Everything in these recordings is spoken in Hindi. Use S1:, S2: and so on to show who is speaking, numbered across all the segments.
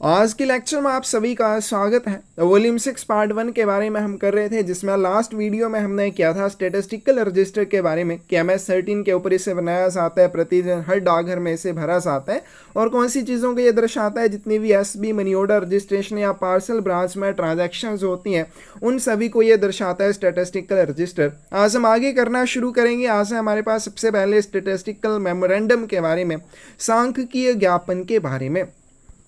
S1: आज के लेक्चर में आप सभी का स्वागत है। वॉल्यूम 6 पार्ट 1 के बारे में हम कर रहे थे, जिसमें लास्ट वीडियो में हमने किया था स्टैटिस्टिकल रजिस्टर के बारे में कि MS13 के ऊपर इसे बनाया जाता है, प्रतिदिन हर डाकघर में इसे भरा जाता है और कौन सी चीज़ों को ये दर्शाता है, जितनी भी SB मनी ऑर्डर रजिस्ट्रेशन या पार्सल ब्रांच में ट्रांजेक्शन्स होती हैं उन सभी को ये दर्शाता है स्टैटिस्टिकल रजिस्टर। आज हम आगे करना शुरू करेंगे। आज है हमारे पास सबसे पहले स्टैटिस्टिकल मेमोरेंडम के बारे में, सांख्यिकीय ज्ञापन के बारे में।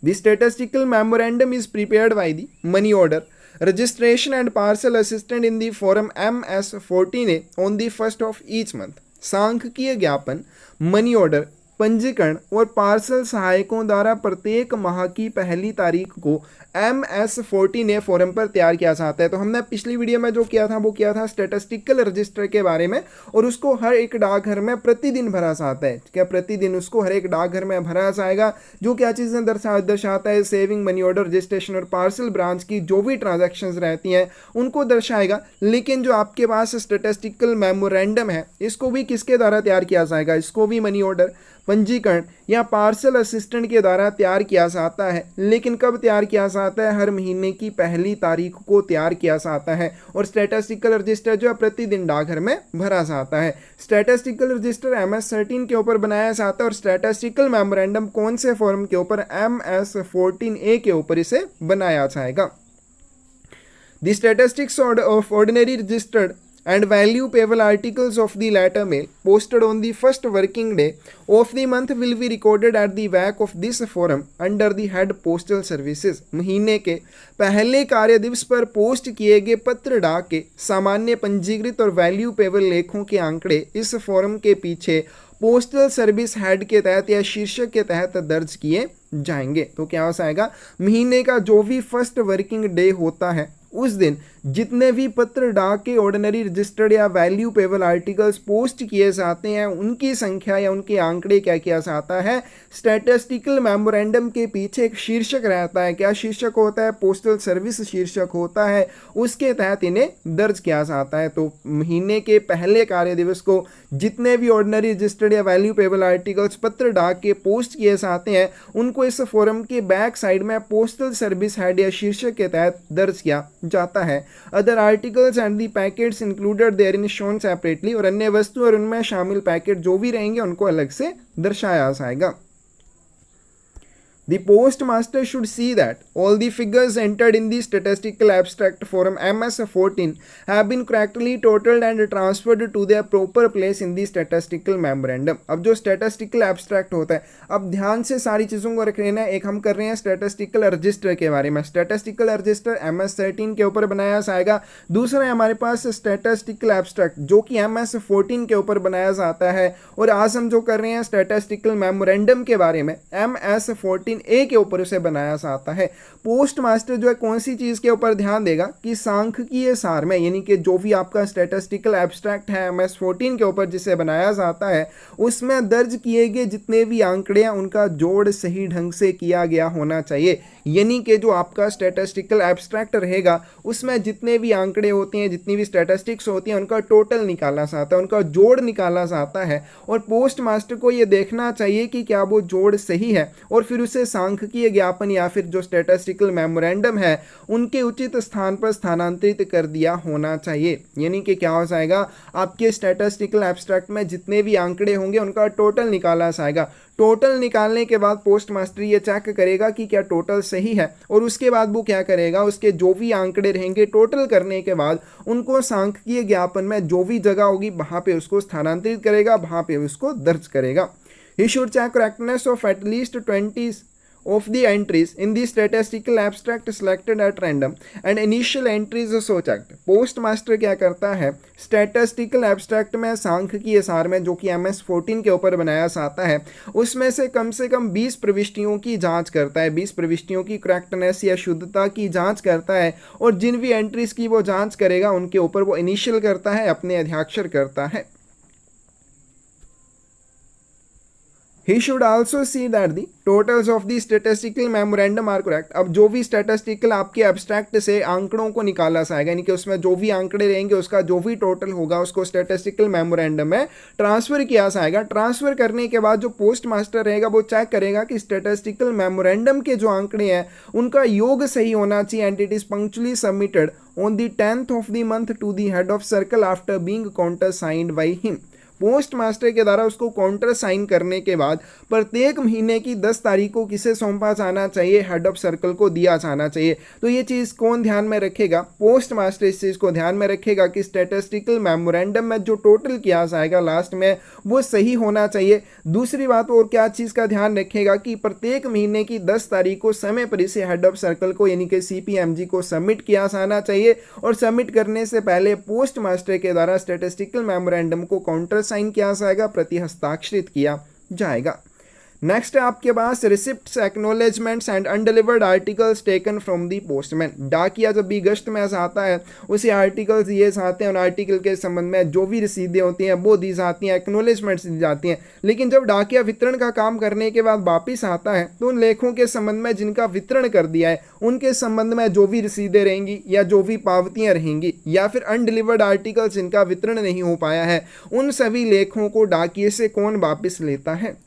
S1: The statistical memorandum is prepared by the money order, registration and parcel assistant in the form MS14A on the first of each month। सांख्यिकीय ज्ञापन, मनी ऑर्डर, पंजीकरण और पार्सल सहायकों द्वारा प्रत्येक माह की पहली तारीख को MS14A फॉर्म पर तैयार किया जाता है। तो हमने पिछली वीडियो में जो किया था वो किया था स्टैटिस्टिकल रजिस्टर के बारे में, और उसको हर एक डाकघर में प्रतिदिन भरा जाता है। क्या प्रतिदिन उसको हर एक डाकघर में भरा जाएगा, जो क्या चीज़ें दर्शाता है, सेविंग, मनी ऑर्डर, रजिस्ट्रेशन और पार्सल ब्रांच की जो भी ट्रांजेक्शन्स रहती हैं उनको दर्शाएगा। लेकिन जो आपके पास स्टैटिस्टिकल मेमोरेंडम है, इसको भी किसके द्वारा तैयार किया जाएगा? इसको भी मनी ऑर्डर, पंजीकरण या पार्सल असिस्टेंट के द्वारा तैयार किया जाता है। लेकिन कब तैयार किया जाता है? हर महीने की पहली तारीख को तैयार किया जाता है। और स्टैटिस्टिकल रजिस्टर जो है प्रतिदिन डाकघर में भरा जाता है। स्टैटिस्टिकल रजिस्टर MS13 के ऊपर बनाया जाता है और स्टैटिस्टिकल मेमोरेंडम कौन से फॉर्म के ऊपर? MS14A के ऊपर इसे बनाया जाएगा। The statistics of ordinary registered and value payable articles of the latter mail posted on the first working day of the month will be recorded at the back of this form under the head postal services। महीने के पहले कार्य दिवस पर पोस्ट किए गए पत्र डाक के सामान्य पंजीकृत और वैल्यू पेबल लेखों के आंकड़े इस फॉर्म के पीछे पोस्टल सर्विस हेड के तहत या शीर्षक के तहत दर्ज किए जाएंगे। तो क्या हो जाएगा? महीने का जो भी फर्स्ट वर्किंग डे होता है उस दिन जितने भी पत्र डाक के ऑर्डिनरी रजिस्टर्ड या वैल्यू पेबल आर्टिकल्स पोस्ट किए जाते हैं उनकी संख्या या उनके आंकड़े क्या किया जाता है? स्टैटिस्टिकल मेमोरेंडम के पीछे एक शीर्षक रहता है। क्या शीर्षक होता है? पोस्टल सर्विस शीर्षक होता है, उसके तहत इन्हें दर्ज किया जाता है। तो महीने के पहले कार्य दिवस को जितने भी ऑर्डिनरी रजिस्टर्ड या वैल्यू पेबल आर्टिकल्स पत्र डाक के पोस्ट किए जाते हैं उनको इस फॉर्म के बैक साइड में पोस्टल सर्विस हेड या शीर्षक के तहत दर्ज किया जाता है। Other articles and the packets included therein shown separately, और अन्य वस्तु और उनमें शामिल पैकेट जो भी रहेंगे उनको अलग से दर्शाया जाएगा। The postmaster should see that all the figures entered in the statistical abstract form MS14 have been correctly totaled and transferred to their proper place in the statistical memorandum। अब जो statistical abstract होता है, अब ध्यान से सारी चीज़ों को रख लेना है। एक हम कर रहे हैं statistical register के बारे में। statistical register MS13 के ऊपर बनाया जाएगा। दूसरा है हमारे पास statistical abstract जो कि MS14 के ऊपर बनाया जाता है। और आज हम जो कर रहे हैं statistical memorandum के बारे में, MS14A के ऊपर उसे बनाया जाता है। पोस्ट मास्टर जो है कौन सी चीज़ के ऊपर ध्यान देगा कि सांख्यिकीय सार में, यानी कि जो भी आपका स्टैटिस्टिकल एब्स्ट्रैक्ट है MS14 के ऊपर जिसे बनाया जाता है उसमें दर्ज किए गए जितने भी आंकड़े हैं उनका जोड़ सही ढंग से किया गया होना चाहिए। यानी कि जो आपका स्टैटिस्टिकल एब्स्ट्रैक्ट रहेगा उसमें जितने भी आंकड़े होते हैं, जितनी भी स्टैटिस्टिक्स होती हैं, उनका टोटल निकाला जाता है, उनका जोड़ निकाला जाता है। और पोस्ट मास्टर को ये देखना चाहिए कि क्या वो जोड़ सही है और फिर उसे सांख्यिकीय ज्ञापन या फिर जो स्टैटिस्टिकल मेमोरेंडम है उनके उचित स्थान पर स्थानांतरित कर दिया होना चाहिए। यानी कि क्या हो जाएगा? आपके स्टैटिस्टिकल एब्स्ट्रैक्ट में जितने भी आंकड़े होंगे उनका टोटल निकाला जाएगा। टोटल निकालने के बाद पोस्ट मास्टर ये चेक करेगा कि क्या टोटल सही है, और उसके बाद वो क्या करेगा? उसके जो भी आंकड़े रहेंगे टोटल करने के बाद उनको सांख्यिकीय ज्ञापन में जो भी जगह होगी वहाँ पे उसको स्थानांतरित करेगा, वहाँ पे उसको दर्ज करेगा। He should check correctness of at least 20 of the entries in the statistical abstract selected at random and initial entries so checked। Post master क्या करता है? स्टैटिस्टिकल एब्स्ट्रैक्ट में, सांख्यिकीय सार में जो कि MS14 के ऊपर बनाया जाता है उसमें से कम 20 प्रविष्टियों की जांच करता है, 20 प्रविष्टियों की करेक्टनेस या शुद्धता की जांच करता है। और जिन भी एंट्रीज की वो जांच करेगा उनके ऊपर वो इनिशियल करता है, अपने हस्ताक्षर करता है। He should also see that the totals of the statistical memorandum are correct. अब जो भी statistical आपके abstract से आंकड़ों को निकाला जाएगा, यानी कि उसमें जो भी आंकड़े रहेंगे उसका जो भी टोटल होगा उसको statistical memorandum में ट्रांसफर किया जाएगा। ट्रांसफर करने के बाद जो पोस्ट मास्टर रहेगा वो चेक करेगा कि statistical memorandum के जो आंकड़े हैं उनका योग सही होना चाहिए, and it is punctually submitted on the 10th of the month to the head of circle after being countersigned by him. Post master के द्वारा उसको काउंटर साइन करने के बाद प्रत्येक महीने की 10 तारीख को किसे सौंपा जाना चाहिए, हेड ऑफ सर्कल को दिया जाना चाहिए। तो ये चीज़ कौन ध्यान में रखेगा, पोस्ट मास्टर इस चीज़ को ध्यान में रखेगा कि स्टैटिस्टिकल मेमोरेंडम में जो टोटल किया जाएगा लास्ट में वो सही होना चाहिए। दूसरी बात और क्या चीज़ का ध्यान रखेगा कि प्रत्येक महीने की 10 तारीख को समय पर इसे हेड ऑफ सर्कल को यानी कि CPMG को सबमिट किया जाना चाहिए, और सबमिट करने से पहले पोस्ट मास्टर के द्वारा स्टैटिस्टिकल मेमोरेंडम को काउंटर साइन किया जाएगा, प्रति हस्ताक्षरित किया जाएगा। नेक्स्ट है आपके पास receipts, acknowledgements and undelivered articles taken from the postman. डाकिया जब भी गश्त में आता है उसे आर्टिकल्स दिए जाते हैं, उन आर्टिकल के संबंध में जो भी रसीदें होती हैं वो दी जाती हैं, एक्नोलेजमेंट्स दी जाती हैं। लेकिन जब डाकिया वितरण का काम करने के बाद वापिस आता है तो उन लेखों के संबंध में जिनका वितरण कर दिया है उनके संबंध में जो भी रसीदें रहेंगी या जो भी पावतियाँ रहेंगी या फिर अनडिलीवर्ड आर्टिकल्स जिनका वितरण नहीं हो पाया है उन सभी लेखों को डाकिए से कौन वापिस लेता है।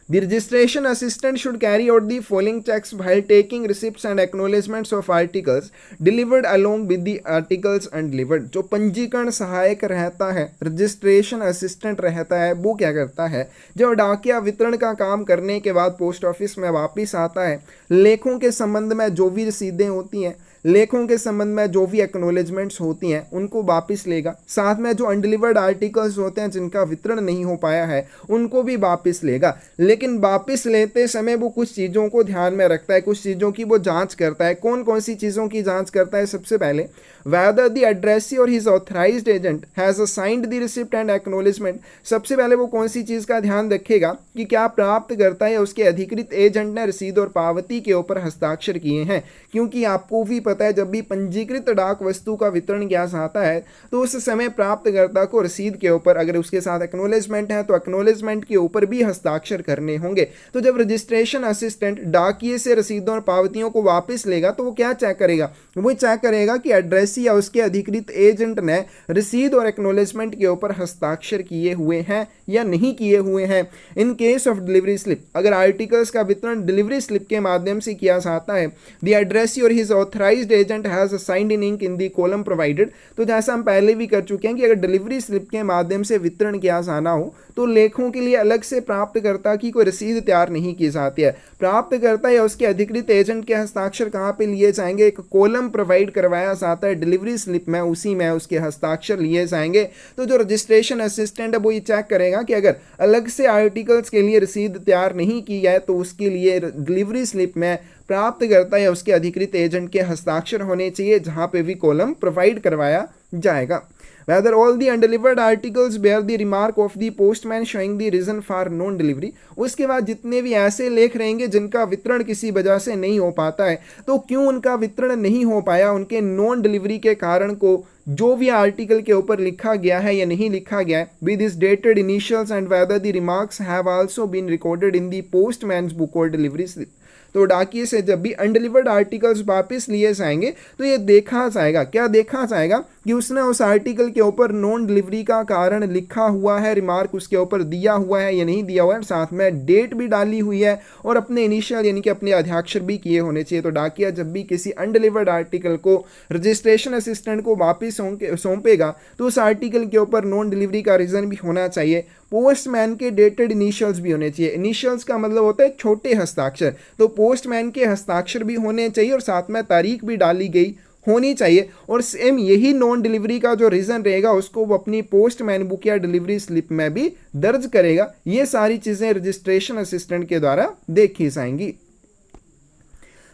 S1: The registration assistant should carry out the following checks while taking receipts and acknowledgements of articles delivered along with the articles undelivered। जो पंजीकरण सहायक रहता है, रजिस्ट्रेशन असिस्टेंट रहता है, वो क्या करता है, जब डाकिया वितरण का काम करने के बाद पोस्ट ऑफिस में वापस आता है, लेखों के संबंध में जो भी रसीदें होती हैं, लेखों के संबंध में जो भी एक्नोलेजमेंट्स होती हैं उनको वापस लेगा। साथ में जो अनडिलीवर्ड आर्टिकल्स होते हैं जिनका वितरण नहीं हो पाया है उनको भी वापस लेगा। लेकिन वापस लेते समय वो कुछ चीज़ों को ध्यान में रखता है, कुछ चीज़ों की वो जांच करता है। कौन कौन सी चीज़ों की जांच करता है, सबसे पहले whether the addressee or his authorized agent has assigned the receipt and acknowledgement। सबसे पहले वो कौन सी चीज़ का ध्यान रखेगा कि क्या प्राप्त करता है उसके अधिकृत एजेंट ने रसीद और पावती के ऊपर हस्ताक्षर किए हैं। क्योंकि आपको भी पता है जब भी पंजीकृत डाक वस्तु का वितरण किया जाता है तो उस समय प्राप्तकर्ता को रसीद के ऊपर, अगर उसके साथ एक्नोलेजमेंट है तो एक्नोलेजमेंट के ऊपर भी हस्ताक्षर करने होंगे। तो जब रजिस्ट्रेशन असिस्टेंट डाकिए से रसीदों और पावतियों को वापस लेगा तो वो क्या चेक करेगा, वो चेक करेगा कि एड्रेस या उसके अधिकृत एजेंट ने रसीद और एक्नोलेजमेंट के ऊपर हस्ताक्षर किए हुए हैं या नहीं किए हुए हैं। इन केस ऑफ डिलीवरी स्लिप, अगर आर्टिकल्स का वितरण डिलीवरी स्लिप के माध्यम से किया जाता है, द एड्रेसी और his authorised agent has signed in ink in the column provided. तो जैसा हम पहले भी कर चुके हैं कि अगर डिलीवरी स्लिप के माध्यम से वितरण किया जाना हो तो लेखों के लिए अलग से प्राप्तकर्ता की कोई रसीद तैयार नहीं की जाती है। प्राप्तकर्ता या उसके अधिकृत एजेंट के हस्ताक्षर कहाँ पे लिए जाएंगे, एक कॉलम प्रोवाइड करवाया जाता है डिलीवरी स्लिप में, उसी में उसके हस्ताक्षर लिए जाएंगे। तो जो रजिस्ट्रेशन असिस्टेंट है वो ये चेक करेगा कि अगर अलग से आर्टिकल्स के लिए रसीद तैयार नहीं की है तो उसके लिए डिलीवरी स्लिप में प्राप्तकर्ता या उसके अधिकृत एजेंट के हस्ताक्षर होने चाहिए, जहाँ पे भी कॉलम प्रोवाइड करवाया जाएगा। Whether all the undelivered articles bear the remark of the postman showing the reason for non-delivery। उसके बाद जितने भी ऐसे लेख रहेंगे जिनका वितरण किसी वजह से नहीं हो पाता है तो क्यों उनका वितरण नहीं हो पाया, उनके नॉन डिलीवरी के कारण को जो भी आर्टिकल के ऊपर लिखा गया है या नहीं लिखा गया है, with is dated initials and whether the remarks have also been recorded in the postman's book और डिलीवरी स्लिप। तो डाकिए से जब भी अनडिलीवर्ड आर्टिकल्स वापस लिए जाएंगे तो ये देखा जाएगा, क्या देखा जाएगा कि उसने उस आर्टिकल के ऊपर नॉन डिलीवरी का कारण लिखा हुआ है, रिमार्क उसके ऊपर दिया हुआ है या नहीं दिया हुआ है, साथ में डेट भी डाली हुई है और अपने इनिशियल यानी कि अपने अध्याक्षर भी किए होने चाहिए। तो डाकिया जब भी किसी अनडिलीवर्ड आर्टिकल को रजिस्ट्रेशन असिस्टेंट को वापस सौंपेगा तो उस आर्टिकल के ऊपर नॉन डिलीवरी का रीज़न भी होना चाहिए। पोस्टमैन के डेटेड इनिशियल्स भी होने चाहिए। इनिशियल्स का मतलब होता है छोटे हस्ताक्षर, तो पोस्टमैन के हस्ताक्षर भी होने चाहिए और साथ में तारीख भी डाली गई होनी चाहिए। और सेम यही नॉन डिलीवरी का जो रीज़न रहेगा उसको वो अपनी पोस्टमैन बुक या डिलीवरी स्लिप में भी दर्ज करेगा। ये सारी चीज़ें रजिस्ट्रेशन असिस्टेंट के द्वारा देखी जाएंगी।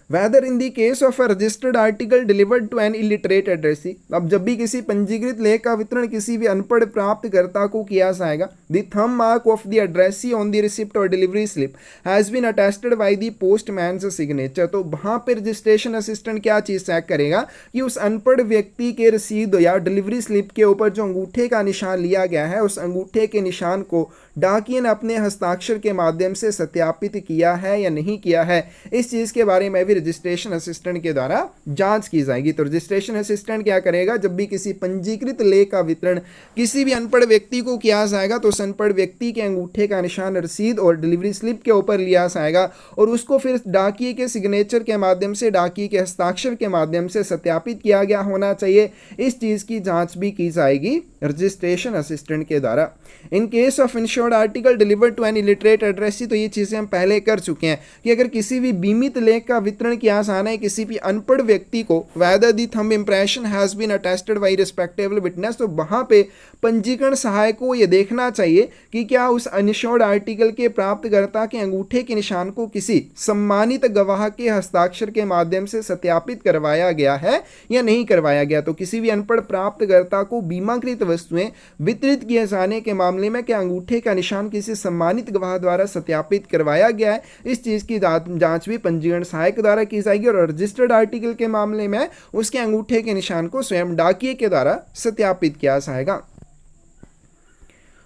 S1: Whether in the case of a registered article delivered to an illiterate addressee. अब जब भी किसी पंजीकृत लेख का वितरण किसी भी अनपढ़ प्राप्तकर्ता को किया जाएगा, the thumb mark of the addressee on the receipt और delivery slip has been attested by the postman's signature. तो वहाँ पर रजिस्ट्रेशन असिस्टेंट क्या चीज़ चेक करेगा कि उस अनपढ़ व्यक्ति के रसीद या डिलीवरी स्लिप के ऊपर जो अंगूठे का निशान लिया गया है उस अंगूठे के निशान को डाकिये ने अपने हस्ताक्षर के माध्यम से सत्यापित किया है या नहीं किया है, इस चीज़ के बारे में भी रजिस्ट्रेशन असिस्टेंट के द्वारा जांच की जाएगी। तो रजिस्ट्रेशन असिस्टेंट क्या करेगा, जब भी किसी पंजीकृत लेख का वितरण किसी भी अनपढ़ व्यक्ति को किया जाएगा तो उस अनपढ़ व्यक्ति के अंगूठे का निशान रसीद और डिलीवरी स्लिप के ऊपर लिया जाएगा और उसको फिर डाकिये के सिग्नेचर के माध्यम से, डाकिये के हस्ताक्षर के माध्यम से सत्यापित किया गया होना चाहिए। इस चीज़ की जांच भी की जाएगी रजिस्ट्रेशन असिस्टेंट के द्वारा। In case of insured article delivered to an illiterate addressee, तो ये चीज़ें हम पहले कर चुके हैं कि अगर किसी भी बीमित लेख का वितरण किया जाना है किसी भी अनपढ़ व्यक्ति को, whether the thumb impression has been attested by respectable witness, तो वहाँ पे पंजीकरण सहायक को ये देखना चाहिए कि क्या उस इंश्योर्ड आर्टिकल के प्राप्तकर्ता के अंगूठे के निशान को किसी सम्मानित गवाह के हस्ताक्षर के माध्यम से सत्यापित करवाया गया है या नहीं करवाया गया। तो किसी भी अनपढ़ प्राप्तकर्ता को बीमाकृत वस्तुएं वितरित किए जाने के मामले में क्या अंगूठे का निशान किसी सम्मानित गवाह द्वारा सत्यापित करवाया गया है, इस चीज़ की जांच भी पंजीकरण सहायक द्वारा की जाएगी। और रजिस्टर्ड आर्टिकल के मामले में उसके अंगूठे के निशान को स्वयं डाकिये के द्वारा सत्यापित किया जाएगा।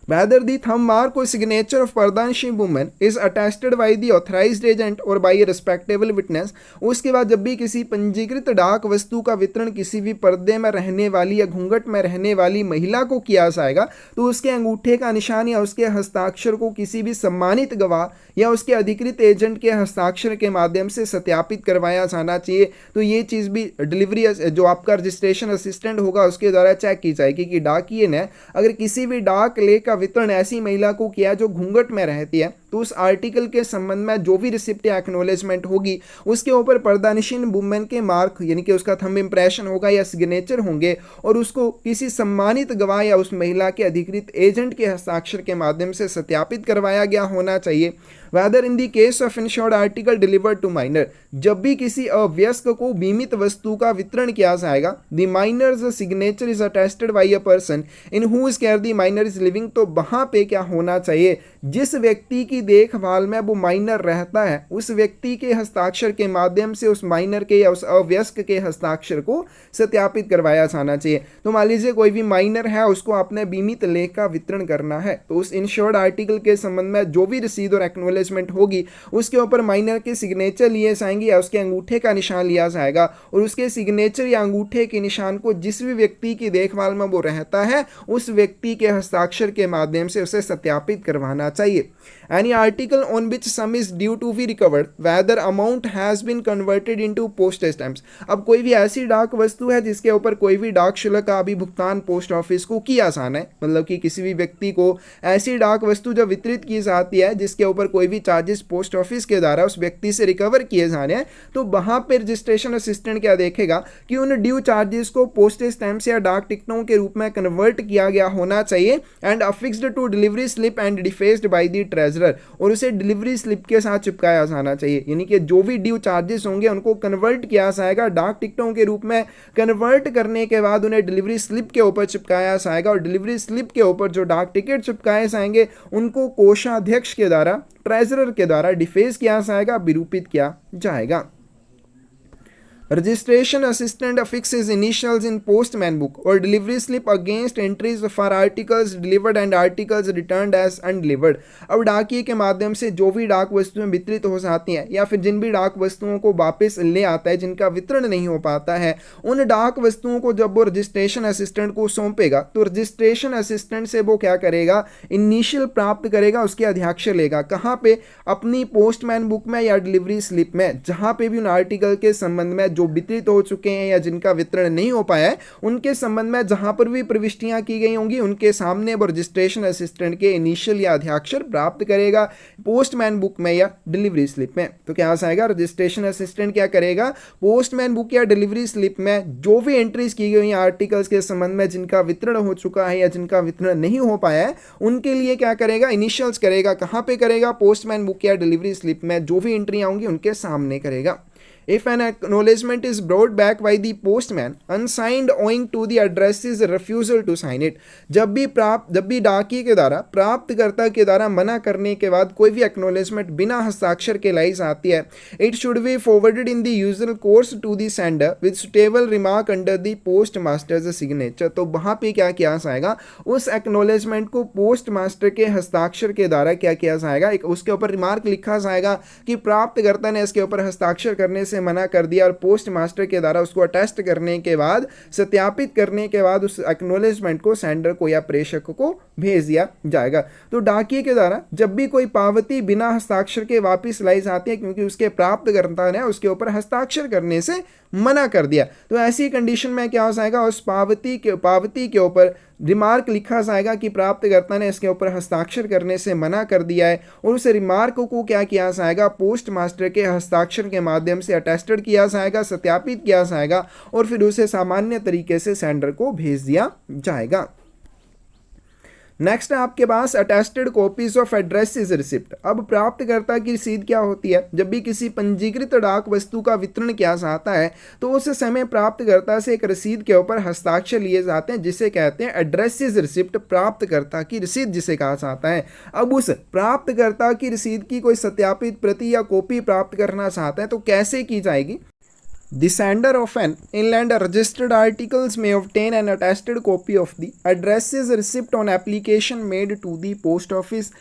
S1: Whether the thumb mark or signature of प्रदानशील woman is attested by the authorized agent or by a respectable witness, उसके बाद जब भी किसी पंजीकृत डाक वस्तु का वितरण किसी भी पर्दे में रहने वाली या घूंघट में रहने वाली महिला को किया जाएगा तो उसके अंगूठे का निशान या उसके हस्ताक्षर को किसी भी सम्मानित गवाह या उसके अधिकृत एजेंट के हस्ताक्षर के माध्यम से सत्यापित करवाया जाना चाहिए। तो ये चीज़ भी डिलीवरी जो आपका रजिस्ट्रेशन असिस्टेंट होगा उसके द्वारा चेक की जाएगी कि डाकिये ने अगर किसी भी डाक लेख का वितरण ऐसी महिला को किया जो घूंघट में रहती है तो उस आर्टिकल के संबंध में जो भी रिसिप्ट या एक्नॉलेजमेंट होगी उसके ऊपर पर्दानशील वुमेन के मार्क यानी कि उसका थंब इंप्रेशन होगा या सिग्नेचर होंगे और उसको किसी सम्मानित गवाह या उस महिला के अधिकृत एजेंट के हस्ताक्षर के माध्यम से सत्यापित करवाया गया होना चाहिए। Whether in the case of insured article delivered to minor, जब भी किसी अवयस्क को बीमित वस्तु का वितरण किया जाएगा, the minor's signature is attested by a person in whose care the minor is living, तो वहां पे क्या होना चाहिए, जिस व्यक्ति की देखभाल में वो माइनर रहता है उस व्यक्ति के हस्ताक्षर के माध्यम से उस माइनर के या उस अवयस्क के हस्ताक्षर को सत्यापित करवाया जाना चाहिए। तो मान लीजिए कोई भी माइनर है उसको अपने बीमित लेख का वितरण करना है तो उस इंश्योर्ड आर्टिकल के संबंध में जो भी रसीद और एक्नॉलेजमेंट होगी उसके ऊपर माइनर के सिग्नेचर लिए जाएंगे या उसके अंगूठे का निशान लिया जाएगा और उसके सिग्नेचर या अंगूठे के निशान को जिस भी व्यक्ति की देखभाल में वो रहता है उस व्यक्ति के हस्ताक्षर के माध्यम से उसे सत्यापित करवाना चाहिए। Any article on which sum is due to be recovered, whether amount has been converted into postage stamps, अब कोई भी ऐसी डाक वस्तु है जिसके ऊपर कोई भी डाक शुल्क का अभी भुगतान पोस्ट ऑफिस को किया जाना है, मतलब कि किसी भी व्यक्ति को ऐसी डाक वस्तु जो वितरित की जाती है जिसके ऊपर कोई भी चार्जेस पोस्ट ऑफिस के द्वारा उस व्यक्ति से रिकवर किए जाने हैं, तो वहां पर रजिस्ट्रेशन असिस्टेंट क्या देखेगा कि उन ड्यू चार्जेस को पोस्टेज स्टैम्प्स या डाक टिकटों के रूप में कन्वर्ट किया गया होना चाहिए and affixed to delivery slip and defaced by the treasurer, और उसे डिलीवरी स्लिप के साथ चिपकाया जाना चाहिए। यानी कि जो भी ड्यू चार्जेस होंगे उनको कन्वर्ट किया जाएगा डाक टिकटों के रूप में, कन्वर्ट करने के बाद उन्हें डिलीवरी स्लिप के ऊपर चिपकाया जाएगा और डिलीवरी स्लिप के ऊपर जो डाक टिकट चिपकाए जाएंगे उनको कोषाध्यक्ष के द्वारा, ट्रेजरर के द्वारा डिफेस किया जाएगा, विरूपित किया जाएगा। Registration assistant affixes initials in postman book or delivery slip against entries for articles delivered and articles returned as undelivered। अब डाकिये के माध्यम से जो भी डाक वस्तुएं वितरित हो जाती हैं या फिर जिन भी डाक वस्तुओं को वापस ले आता है जिनका वितरण नहीं हो पाता है, उन डाक वस्तुओं को जब वो रजिस्ट्रेशन असिस्टेंट को सौंपेगा तो रजिस्ट्रेशन असिस्टेंट से वो क्या करेगा, इनिशियल प्राप्त करेगा, उसके अध्याक्षर लेगा। कहाँ पे, अपनी पोस्टमैन बुक में या डिलीवरी स्लिप में, जहाँ पे भी उन आर्टिकल के संबंध में जो वितरित हो चुके हैं या जिनका वितरण नहीं हो पाया है उनके संबंध में जहां पर भी प्रविष्टियां की गई होंगी उनके सामने वो रजिस्ट्रेशन असिस्टेंट के इनिशियल या अध्याक्षर प्राप्त करेगा पोस्टमैन बुक में या डिलीवरी स्लिप में। तो क्या आएगा, रजिस्ट्रेशन असिस्टेंट क्या करेगा, पोस्टमैन बुक या डिलीवरी स्लिप में जो भी एंट्रीज की गई आर्टिकल्स के संबंध में जिनका वितरण हो चुका है या जिनका वितरण नहीं हो पाया है उनके लिए क्या करेगा, इनिशियल्स करेगा। कहां पे करेगा, पोस्टमैन बुक या डिलीवरी स्लिप में जो भी एंट्री आएंगी उनके सामने करेगा। If an acknowledgement is brought back by the postman unsigned owing to the addressee's refusal to sign it, जब भी डाकिए के द्वारा प्राप्तकर्ता के द्वारा मना करने के बाद कोई भी एक्नोलेजमेंट बिना हस्ताक्षर के लाई जाती है, it should be forwarded in the usual course to the sender with suitable remark under the postmaster's signature. तो वहां पे क्या किया जाएगा, उस एक्नोलेजमेंट को पोस्ट मास्टर के हस्ताक्षर के द्वारा क्या किया जाएगा, एक उसके ऊपर रिमार्क लिखा जाएगा कि प्राप्तकर्ता ने इसके ऊपर हस्ताक्षर करने से मना कर दिया, और पोस्ट मास्टर के द्वारा उसको अटेस्ट करने के बाद, सत्यापित करने के बाद उस एक्नोलेजमेंट को सेंडर को या प्रेषक को भेज दिया जाएगा। तो डाकिए के द्वारा जब भी कोई पावती बिना हस्ताक्षर के वापस लाई जाती है क्योंकि उसके प्राप्तकर्ता ने उसके ऊपर हस्ताक्षर करने से मना कर दिया, तो ऐसी कंडीशन में क्या हो जाएगा, उस पावती के ऊपर रिमार्क लिखा जाएगा कि प्राप्तकर्ता ने इसके ऊपर हस्ताक्षर करने से मना कर दिया है, और उस रिमार्क को क्या किया जाएगा, पोस्ट मास्टर के हस्ताक्षर के माध्यम से अटेस्टेड किया जाएगा, सत्यापित किया जाएगा, और फिर उसे सामान्य तरीके से सेंडर को भेज दिया जाएगा। नेक्स्ट है आपके पास attested copies of address is receipt. अब प्राप्तकर्ता की रसीद क्या होती है, जब भी किसी पंजीकृत डाक वस्तु का वितरण किया जाता है तो उस समय प्राप्तकर्ता से एक रसीद के ऊपर हस्ताक्षर लिए जाते हैं जिसे कहते हैं एड्रेस इज रिसिप्ट, प्राप्तकर्ता की रसीद जिसे कहा जाता है। अब उस प्राप्तकर्ता की रसीद की कोई सत्यापित प्रति या कॉपी प्राप्त करना चाहते हैं तो कैसे की जाएगी। The sender of an inland registered articles may obtain an attested copy of the address's receipt on application made to the post office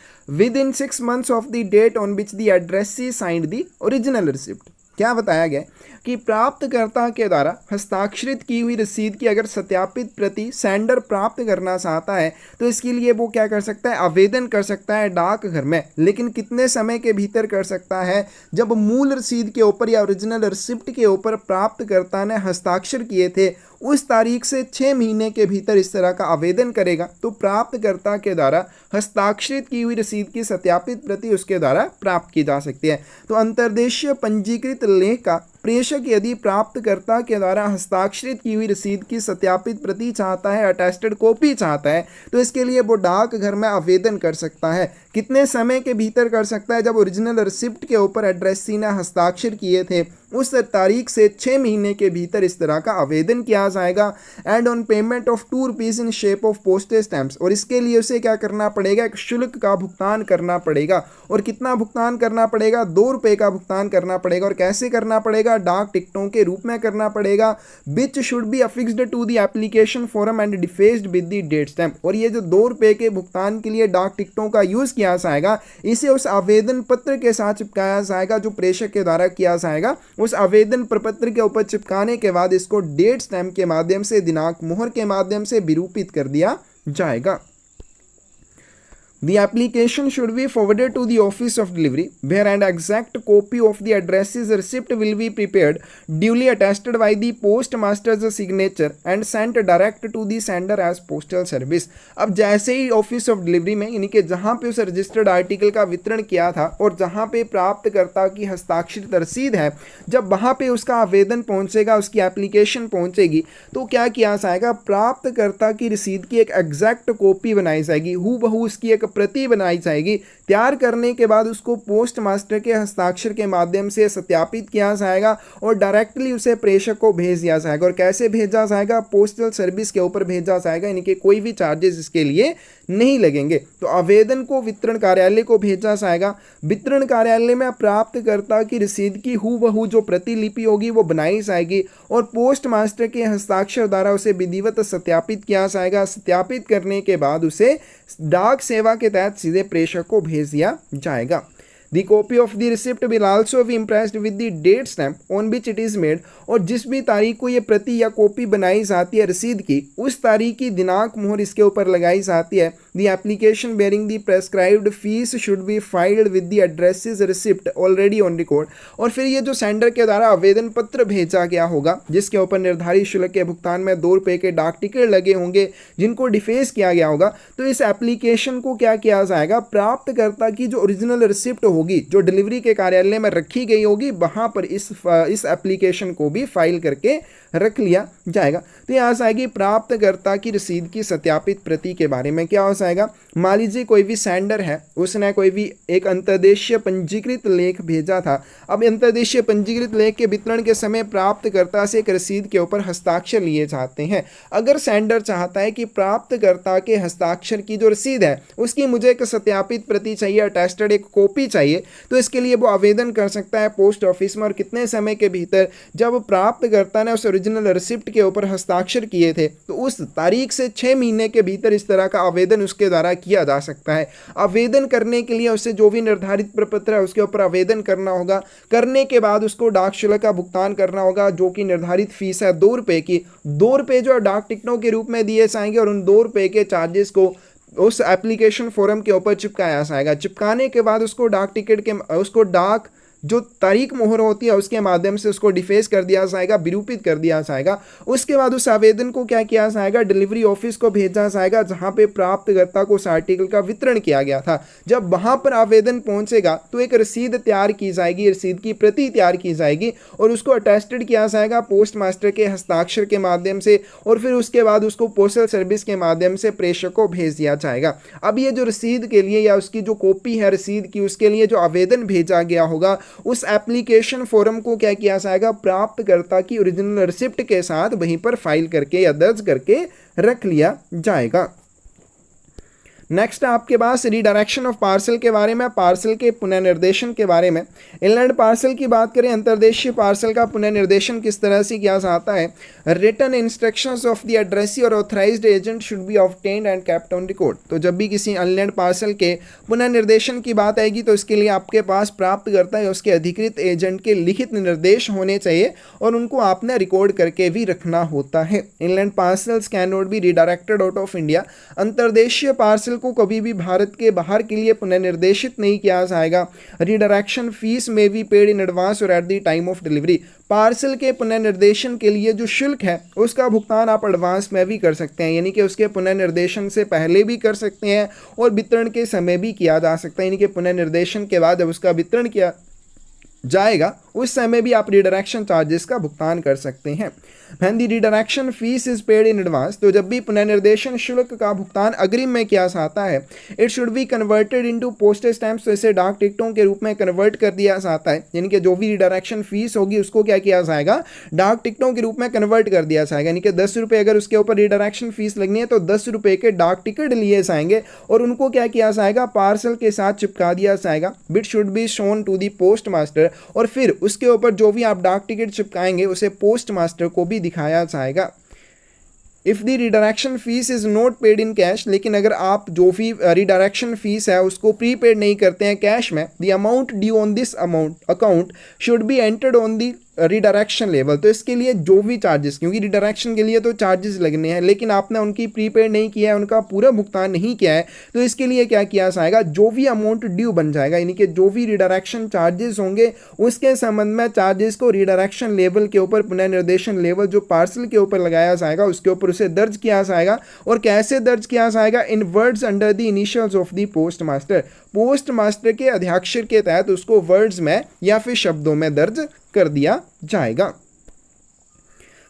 S1: within 6 months of the date on which the addressee signed the original receipt। क्या बताया गया कि प्राप्तकर्ता के द्वारा हस्ताक्षरित की हुई रसीद की अगर सत्यापित प्रति सेंडर प्राप्त करना चाहता है तो इसके लिए वो क्या कर सकता है, आवेदन कर सकता है डाकघर में, लेकिन कितने समय के भीतर कर सकता है, जब मूल रसीद के ऊपर या ओरिजिनल रिसिप्ट के ऊपर प्राप्तकर्ता ने हस्ताक्षर किए थे उस तारीख से 6 महीने के भीतर इस तरह का आवेदन करेगा तो प्राप्तकर्ता के द्वारा हस्ताक्षरित की हुई रसीद की सत्यापित प्रति उसके द्वारा प्राप्त की जा सकती है। तो अंतर्देशीय पंजीकृत लेख का प्रेषक यदि प्राप्तकर्ता के द्वारा हस्ताक्षरित की हुई रसीद की सत्यापित प्रति चाहता है, अटेस्टेड कॉपी चाहता है, तो इसके लिए वो डाकघर में आवेदन कर सकता है। कितने समय के भीतर कर सकता है, जब ओरिजिनल रिसिप्ट के ऊपर एड्रेसी ने हस्ताक्षर किए थे उस तारीख से 6 महीने के भीतर इस तरह का आवेदन किया जाएगा। And on payment of 2 rupees in shape of postage stamps, और इसके लिए उसे क्या करना पड़ेगा, एक शुल्क का भुगतान करना पड़ेगा। और कितना भुगतान करना पड़ेगा, 2 रुपये का भुगतान करना पड़ेगा। और कैसे करना पड़ेगा, डाक टिकटों के रूप में करना पड़ेगा। Which should be affixed to the application form and defaced with the date stamp. और ये जो 2 रुपये के भुगतान के लिए डाक टिकटों का यूज़ किया जाएगा इसे उस आवेदन पत्र के साथ चिपकाया जाएगा जो प्रेषक के द्वारा किया जाएगा। उस आवेदन प्रपत्र के ऊपर चिपकाने के बाद इसको डेट स्टैम्प के माध्यम से, दिनांक मोहर के माध्यम से विरूपित कर दिया जाएगा। The application should be forwarded to the office of delivery where an exact copy of the address's receipt will be prepared, duly attested by the postmaster's signature and sent direct to the sender as postal service। अब जैसे ही ऑफिस ऑफ डिलीवरी में यानी कि जहाँ पे उस रजिस्टर्ड आर्टिकल का वितरण किया था और जहाँ पे प्राप्तकर्ता की हस्ताक्षरित रसीद है, जब वहाँ पे उसका आवेदन पहुँचेगा, उसकी एप्लीकेशन पहुँचेगी तो क्या किया जाएगा, प्राप्तकर्ता की रसीद की एक एग्जैक्ट कॉपी बनाई जाएगी, हूबहू उसकी एक प्रति बनाई जाएगी। तैयार करने के बाद उसको पोस्ट मास्टर के हस्ताक्षर के माध्यम से सत्यापित किया जाएगा और डायरेक्टली उसे प्रेषक को भेज दिया जाएगा। और कैसे भेजा जाएगा, पोस्टल सर्विस के ऊपर भेजा जाएगा, यानी कि कोई भी चार्जेस इसके लिए नहीं लगेंगे। तो आवेदन को वितरण कार्यालय को भेजा जाएगा। वितरण कार्यालय में प्राप्तकर्ता की रसीद की हूबहू जो प्रतिलिपि होगी वो बनाई जाएगी और पोस्ट मास्टर के हस्ताक्षर द्वारा उसे विधिवत सत्यापित किया जाएगा। सत्यापित करने के बाद उसे डाक सेवा के तहत सीधे प्रेषक को भेज दिया जाएगा। The copy of the receipt will also be impressed with the date stamp on which it is made। और जिस भी तारीख को ये प्रति या कॉपी बनाई जाती है रसीद की, उस तारीख की दिनांक मोहर इसके ऊपर लगाई जाती है। The application bearing the prescribed fees should be filed with the addresses receipt already on record। और फिर ये जो सेंडर के द्वारा आवेदन पत्र भेजा गया होगा जिसके ऊपर निर्धारित शुल्क के भुगतान में 2 रुपये के डाक टिकट लगे होंगे जिनको डिफेस किया गया होगा, तो इस एप्लीकेशन को क्या किया जाएगा, प्राप्तकर्ता की जो ओरिजिनल रिसिप्ट होगी, जो डिलीवरी के कार्यालय में रखी गई होगी, वहाँ पर इस एप्लीकेशन को भी फाइल करके रख लिया जाएगा। तो यहाँ से आएगी प्राप्तकर्ता की रसीद की सत्यापित प्रति के बारे में। क्या हो जाएगा, मान लीजिए कोई भी सेंडर है, उसने कोई भी एक अंतर्देशीय पंजीकृत लेख भेजा था। अब अंतर्देशीय पंजीकृत लेख के वितरण के समय प्राप्तकर्ता से एक रसीद के ऊपर हस्ताक्षर लिए जाते हैं। अगर सेंडर चाहता है कि प्राप्तकर्ता के हस्ताक्षर की जो रसीद है उसकी मुझे एक सत्यापित प्रति चाहिए, अटेस्टेड एक कॉपी चाहिए, तो इसके लिए वो आवेदन कर सकता है पोस्ट ऑफिस में। और कितने समय के भीतर, जब प्राप्तकर्ता ने उस ओरिजिनल रिसिप्ट के ऊपर हस्ताक्षर किए थे तो उस तारीख से 6 महीने के भीतर इस तरह का आवेदन उसके द्वारा किया जा सकता है। आवेदन करने के लिए उसे जो भी निर्धारित प्रपत्र है उसके ऊपर आवेदन करना होगा। करने के बाद उसको डाक शुल्क का भुगतान करना होगा, जो कि निर्धारित फीस है 2 रुपये की। 2 रुपये जो डाक टिकटों के रूप में दिए जाएंगे और उन 2 रुपये के चार्जेस को उस एप्लीकेशन फॉर्म के ऊपर चिपकाया जाएगा। चिपकाने के बाद उसको डाक टिकट के उसको डाक जो तारीख मोहर होती है उसके माध्यम से उसको डिफेस कर दिया जाएगा, विरूपित कर दिया जाएगा। उसके बाद उस आवेदन को क्या किया जाएगा, डिलीवरी ऑफिस को भेजा जाएगा जहां पे प्राप्तकर्ता को उस आर्टिकल का वितरण किया गया था। जब वहां पर आवेदन पहुंचेगा तो एक रसीद तैयार की जाएगी, रसीद की प्रति तैयार की जाएगी और उसको अटेस्टेड किया जाएगा पोस्ट मास्टर के हस्ताक्षर के माध्यम से, और फिर उसके बाद उसको पोस्टल सर्विस के माध्यम से प्रेषक को भेज दिया जाएगा। अब ये जो रसीद के लिए या उसकी जो कॉपी है रसीद की, उसके लिए जो आवेदन भेजा गया होगा उस एप्लीकेशन फॉर्म को क्या किया जाएगा, प्राप्तकर्ता की ओरिजिनल रिसिप्ट के साथ वहीं पर फाइल करके या दर्ज करके रख लिया जाएगा। नेक्स्ट आपके पास रिडायरेक्शन ऑफ पार्सल के बारे में, पार्सल के पुनर्निर्देशन के बारे में। इनलैंड पार्सल की बात करें, अंतर्देशीय पार्सल का पुनर्निर्देशन किस तरह से किया जाता है। Written instructions of the addressee और authorised agent should be obtained and kept on record. तो जब भी किसी इनलैंड पार्सल के पुनर्निर्देशन की बात आएगी तो इसके लिए आपके पास प्राप्तकर्ता या उसके अधिकृत एजेंट के लिखित निर्देश होने चाहिए और उनको आपने रिकॉर्ड करके भी रखना होता है। Inland parcels can not be redirected out of India. अंतर्देशीय पार्सल को कभी भी भारत के बाहर के लिए पुनर्निर्देशित नहीं किया जाएगा। रिडायरेक्शन फीस में भी पेड इन एडवांस और at the time of delivery. Parcel के पुनर्निर्देशन के लिए जो शुल्क है उसका भुगतान आप एडवांस में भी कर सकते हैं, यानी कि उसके पुनर्निर्देशन से पहले भी कर सकते हैं और वितरण के समय भी किया जा सकता है। यानी कि पुनर्निर्देशन के बाद जब उसका वितरण किया जाएगा उस समय भी आप रिडायरेक्शन चार्जेस का भुगतान कर सकते हैं। When the redirection fees is paid in advance, तो जब भी पुनर्निर्देशन शुल्क का भुगतान अग्रिम में किया जाता है, it should be converted into postage stamps, तो इसे डाक टिकटों के रूप में कन्वर्ट कर दिया जाता है। यानी कि जो भी रिडायरेक्शन फीस होगी उसको क्या किया जाएगा, डाक टिकटों के रूप में कन्वर्ट कर दिया जाएगा। यानी कि 10 रुपये अगर उसके ऊपर रिडायरेक्शन फीस लगनी है तो 10 रुपये के डाक टिकट लिए जाएंगे और उनको क्या किया जाएगा, पार्सल के साथ चिपका दिया जाएगा। It should be shown to the post master, और फिर उसके ऊपर जो भी आप डाक टिकट चिपकाएंगे उसे पोस्ट मास्टर को भी दिखाया जाएगा। If the redirection fees is not paid in cash, लेकिन अगर आप जो भी रिडायरेक्शन फीस है उसको प्रीपेड नहीं करते हैं कैश में, the amount due on this account should be entered on the redirection level. तो इसके लिए जो भी चार्जेस, क्योंकि रिडायरेक्शन के लिए तो चार्जेस लगने हैं लेकिन आपने उनकी प्रीपेड नहीं किया है, उनका पूरा भुगतान नहीं किया है, तो इसके लिए क्या किया जाएगा, जो भी अमाउंट ड्यू बन जाएगा, यानी कि जो भी रिडायरेक्शन चार्जेस होंगे उसके संबंध में चार्जेस को रिडायरेक्शन लेवल के ऊपर, पुनर्निर्देशन लेवल जो पार्सल के ऊपर लगाया जाएगा उसके ऊपर उसे दर्ज किया जाएगा। और कैसे दर्ज किया जाएगा, in words under the initials of the post master. Post master के अध्याक्षर के तहत उसको वर्ड्स में या फिर शब्दों में दर्ज कर दिया जाएगा।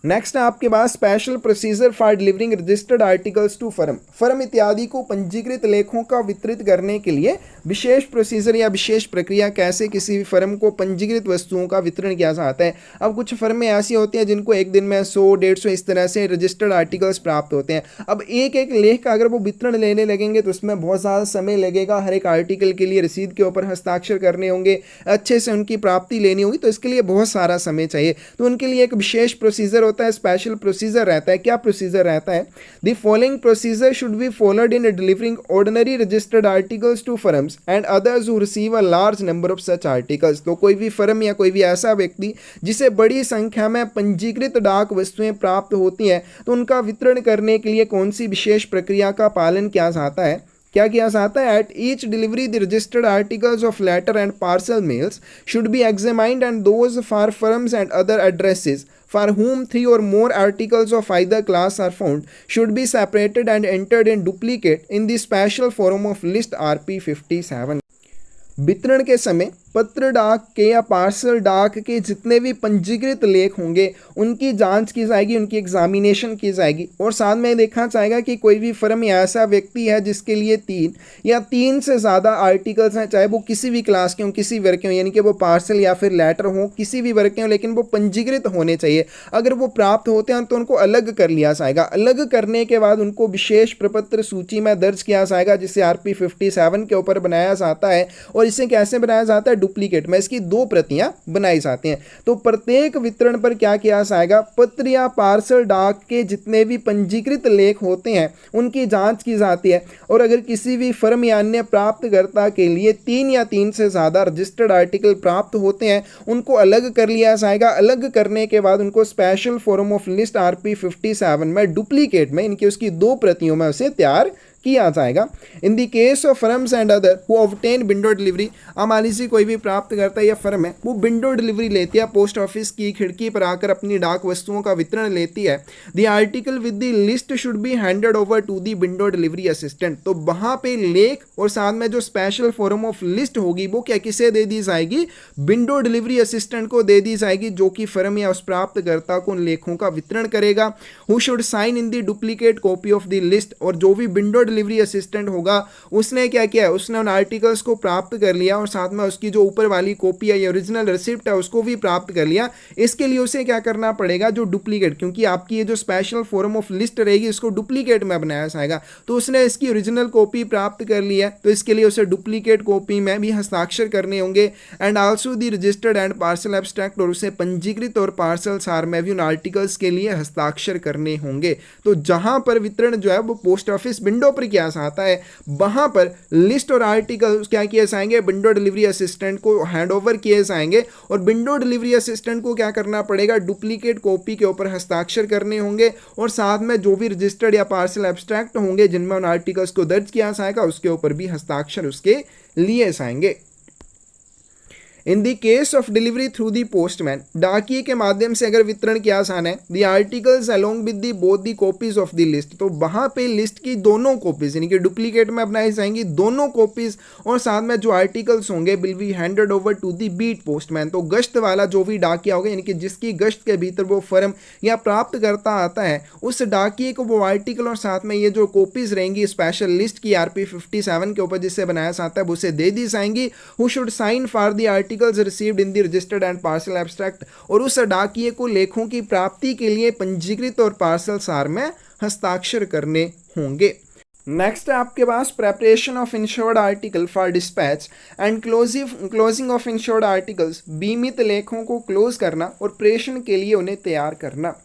S1: नेक्स्ट है आपके पास special procedure for delivering registered articles to firm. Firm इत्यादि को पंजीकृत लेखों का वितरित करने के लिए विशेष प्रोसीजर या विशेष प्रक्रिया, कैसे किसी भी फर्म को पंजीकृत वस्तुओं का वितरण किया जाता है। अब कुछ फर्में ऐसी होती हैं जिनको एक दिन में 100-150 इस तरह से रजिस्टर्ड आर्टिकल्स प्राप्त होते हैं। अब एक एक लेख का अगर वो वितरण लेने लगेंगे तो उसमें बहुत ज़्यादा समय लगेगा। हर एक आर्टिकल के लिए रसीद के ऊपर हस्ताक्षर करने होंगे, अच्छे से उनकी प्राप्ति लेनी होगी, तो इसके लिए बहुत सारा समय चाहिए। तो उनके लिए एक विशेष प्रोसीजर होता है, स्पेशल प्रोसीजर रहता है। क्या प्रोसीजर रहता है, the following procedure should be followed in delivering ordinary registered articles to firms and others who receive a large number of such articles. तो कोई भी फर्म या कोई भी ऐसा व्यक्ति जिसे बड़ी संख्या में पंजीकृत डाक वस्तुएं प्राप्त होती हैं, तो उनका वितरण करने के लिए कौन सी विशेष प्रक्रिया का पालन किया जाता है। क्या किया जाता है, at each delivery the registered articles of letter and parcel mails should be examined and those for firms and other addressees for whom 3 or more articles of either class are found should be separated and entered in duplicate in the special form of list RP 57. वितरण के समय पत्र डाक के या पार्सल डाक के जितने भी पंजीकृत लेख होंगे उनकी जांच की जाएगी, उनकी एग्जामिनेशन की जाएगी और साथ में देखना चाहेगा कि कोई भी फर्म या ऐसा व्यक्ति है जिसके लिए 3 या 3 से ज़्यादा आर्टिकल्स हैं, चाहे वो किसी भी क्लास के हों, किसी वर्ग के हों, यानी कि वो पार्सल या फिर लेटर हो, किसी भी वर्ग के हों, लेकिन वो पंजीकृत होने चाहिए। अगर वो प्राप्त होते हैं तो उनको अलग कर लिया जाएगा। अलग करने के बाद उनको विशेष प्रपत्र सूची में दर्ज किया जाएगा, जिसे RP 57 के ऊपर बनाया जाता है। और इसे कैसे बनाया जाता है? डुप्लीकेट में इसकी 2 प्रतियां बनाई जाती हैं। तो प्रत्येक वितरण पर क्या किया जाएगा? पत्र या पार्सल डाक के जितने भी पंजीकृत लेख होते हैं उनकी जांच की जाती है और अगर किसी भी फर्म या अन्य प्राप्तकर्ता के लिए 3 या 3 से ज़्यादा रजिस्टर्ड आर्टिकल प्राप्त होते हैं उनको अलग कर लिया जाएगा। अलग करने के बाद उनको special form of list RP 57 में डुप्लीकेट में इनकी उसकी 2 प्रतियों में उसे तैयार किया जाएगा। In the case of firms and other who obtain window delivery, अब मान लीजिए कोई भी प्राप्त करता है या फर्म है वो विंडो डिलीवरी लेती है, पोस्ट ऑफिस की खिड़की पर आकर अपनी डाक वस्तुओं का वितरण लेती है। The article with the list should be handed over to the window delivery assistant. तो वहां पे लेख और साथ में जो स्पेशल फॉर्म ऑफ लिस्ट होगी वो क्या किसे दे दी जाएगी? विंडो डिलीवरी असिस्टेंट को दे दी जाएगी, जो कि फर्म या उस प्राप्तकर्ता को उन लेखों का वितरण करेगा। Who should sign in the duplicate copy of the list, और जो भी विंडो डिलीवरी असिस्टेंट होगा उसने क्या किया? उसने उन आर्टिकल्स को प्राप्त कर लिया और साथ में उसकी जो ऊपर वाली कॉपी है या ओरिजिनल रिसिप्ट है उसको भी प्राप्त कर लिया। इसके लिए उसे क्या करना पड़ेगा? जो डुप्लीकेट, क्योंकि आपकी ये जो स्पेशल फॉर्म ऑफ लिस्ट रहेगी इसको डुप्लीकेट में बनाया जाएगा, तो उसने इसकी ओरिजिनल कॉपी प्राप्त कर ली है तो इसके लिए उसे डुप्लीकेट कॉपी में भी हस्ताक्षर करने होंगे। And also the registered and parcel abstract, और उसे पंजीकृत और पार्सल सार में भी उन आर्टिकल्स के लिए हस्ताक्षर करने होंगे। तो जहां पर वितरण जो है वो पोस्ट ऑफिस विंडो पर किया जाता है वहां पर लिस्ट और आर्टिकल क्या किए जाएंगे? विंडो डिलीवरी असिस्टेंट को हैंडओवर किए जाएंगे और विंडो डिलीवरी असिस्टेंट को क्या करना पड़ेगा? डुप्लीकेट कॉपी के ऊपर हस्ताक्षर करने होंगे और साथ में जो भी रजिस्टर्ड या पार्सल एब्स्ट्रैक्ट होंगे जिनमें उन आर्टिकल्स को दर्ज किया जाएगा उसके ऊपर भी हस्ताक्षर उसके लिए जाएंगे। In the case of delivery through the postman, डाकिए के माध्यम से अगर वितरण किया जाना है, the articles along with the both the copies of the list, तो वहां पे लिस्ट की दोनों कॉपीज यानी कि डुप्लीकेट में बनाई जाएंगी दोनों कॉपीज और साथ में जो आर्टिकल्स होंगे will be handed over to the beat postman. तो गश्त वाला जो भी डाकिया होगा यानी कि जिसकी गश्त के भीतर वो फर्म या प्राप्त करता आता है उस डाकिए को वो आर्टिकल और साथ में ये जो कॉपीज रहेंगी स्पेशल लिस्ट की RP 57 के ऊपर जिससे बनाया जाता है उसे दे दी जाएंगी। Who should sign for the articles received in the registered and parcel abstract, और उस डाकिए को लेखों की प्राप्ति के लिए पंजीकृत और पार्सल सार में हस्ताक्षर करने होंगे। नेक्स्ट है आपके पास preparation of insured article for dispatch and closing of insured articles, बीमित लेखों को क्लोज करना और प्रेषण के लिए उन्हें तैयार करना।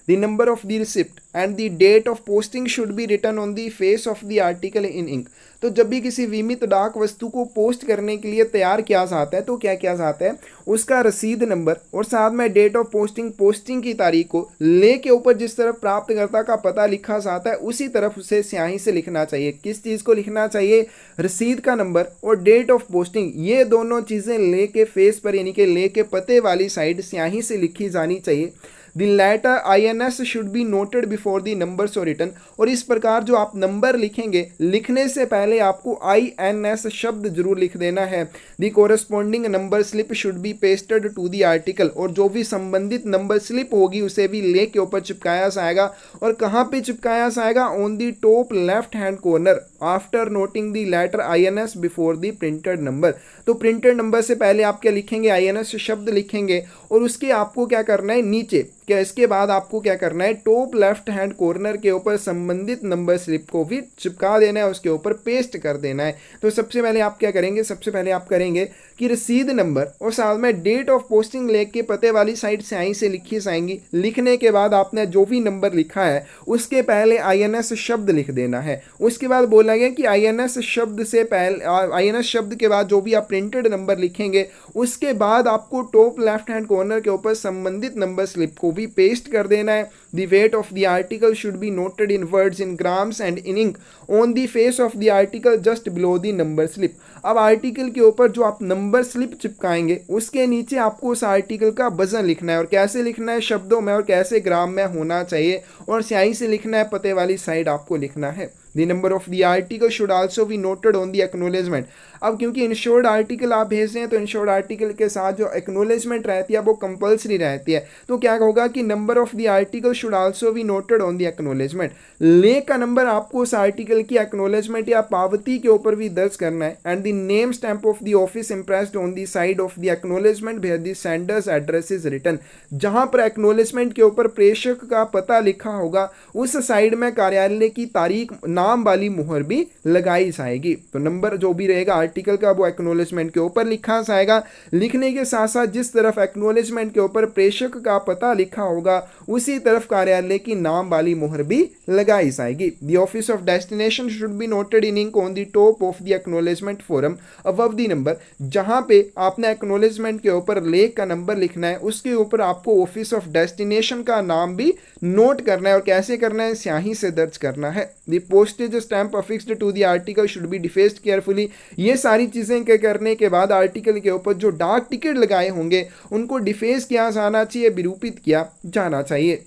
S1: The number of the receipt and the date of posting should be written on the face of the article in ink. तो जब भी किसी बीमित डाक वस्तु को पोस्ट करने के लिए तैयार किया जाता है तो क्या किया जाता है? उसका रसीद नंबर और साथ में डेट ऑफ पोस्टिंग की तारीख को ले के ऊपर जिस तरफ प्राप्तकर्ता का पता लिखा जाता है उसी तरफ उसे स्याही से लिखना चाहिए। किस चीज़ को लिखना चाहिए? रसीद का नंबर और डेट ऑफ पोस्टिंग, ये दोनों चीज़ें ले के फेस पर यानी कि ले के पते वाली साइड स्याही से लिखी जानी चाहिए। The letter INS should be noted before the numbers are written, और इस प्रकार जो आप नंबर लिखेंगे लिखने से पहले आपको INS शब्द जरूर लिख देना है। The corresponding number slip should be pasted to the article, और जो भी संबंधित नंबर स्लिप होगी उसे भी ले के ऊपर चिपकाया जाएगा। और कहाँ पे चिपकाया जाएगा? On the top left hand corner after noting the letter INS before the printed number. तो प्रिंटेड नंबर से पहले आप क्या लिखेंगे? INS शब्द लिखेंगे और उसके आपको क्या करना है? नीचे क्या इसके बाद आपको क्या करना है? टॉप लेफ्ट हैंड कॉर्नर के ऊपर संबंधित नंबर स्लिप को भी चिपका देना है, उसके ऊपर पेस्ट कर देना है। तो सबसे पहले आप क्या करेंगे? सबसे पहले आप करेंगे कि रसीद नंबर और साथ में डेट ऑफ पोस्टिंग लेख के पते वाली साइड स्याही से लिखी जाएंगी। लिखने के बाद आपने जो भी नंबर लिखा है उसके पहले INS शब्द लिख देना है। उसके बाद बोला गया कि INS शब्द से पहले INS शब्द के बाद जो भी आप प्रिंटेड नंबर लिखेंगे उसके बाद आपको टॉप लेफ्ट हैंड कॉर्नर के ऊपर संबंधित नंबर स्लिप को भी पेस्ट कर देना है। The weight of the article should be noted in words in grams and in ink on the face of the article just below the number slip. अब आर्टिकल के ऊपर जो आप नंबर स्लिप चिपकाएंगे उसके नीचे आपको उस आर्टिकल का वजन लिखना है, और कैसे लिखना है? शब्दों में और कैसे ग्राम में होना चाहिए, और स्याही से लिखना है, पते वाली साइड आपको लिखना है। The number of the article should also be noted on the acknowledgement. अब क्योंकि इंश्योर्ड आर्टिकल आप भेज रहे हैं तो इंश्योर्ड आर्टिकल के साथ जो एक्नोलेजमेंट रहती है वो कंपल्सरी रहती है, तो क्या होगा कि number of the article should also be noted on the acknowledgement. ले का नंबर आपको उस आर्टिकल की एक्नोलेजमेंट या पावती के ऊपर भी दर्ज करना है, and the name stamp of the office impressed on the side of the acknowledgement where the sender's address is written. जहां पर एक्नोलेजमेंट के ऊपर प्रेषक का पता लिखा होगा उस साइड में कार्यालय की तारीख नाम वाली मुहर भी लगाई जाएगी। तो नंबर जो भी रहेगा आर्टिकल का वो एक्नोलेजमेंट के ऊपर लिखा जाएगा। लिखने के साथ साथ जिस तरफ एक्नोलेजमेंट के ऊपर प्रेषक का पता लिखा होगा उसी तरफ कार्यालय की नाम वाली मुहर भी लगाई जाएगी। The office of destination should be noted in ink on the top of the acknowledgement form above the number. जहां पे आपने एक्नोलेजमेंट के ऊपर लेख का नंबर लिखना है उसके ऊपर आपको ऑफिस ऑफ डेस्टिनेशन का नाम भी नोट करना है, और कैसे करना है, स्याही से दर्ज करना है। The postage stamp affixed to the article should be defaced carefully. ये सारी चीजें करने के बाद आर्टिकल के ऊपर जो डाक टिकट लगाए होंगे उनको डिफेस किया जाना चाहिए, विरूपित किया जाना चाहिए।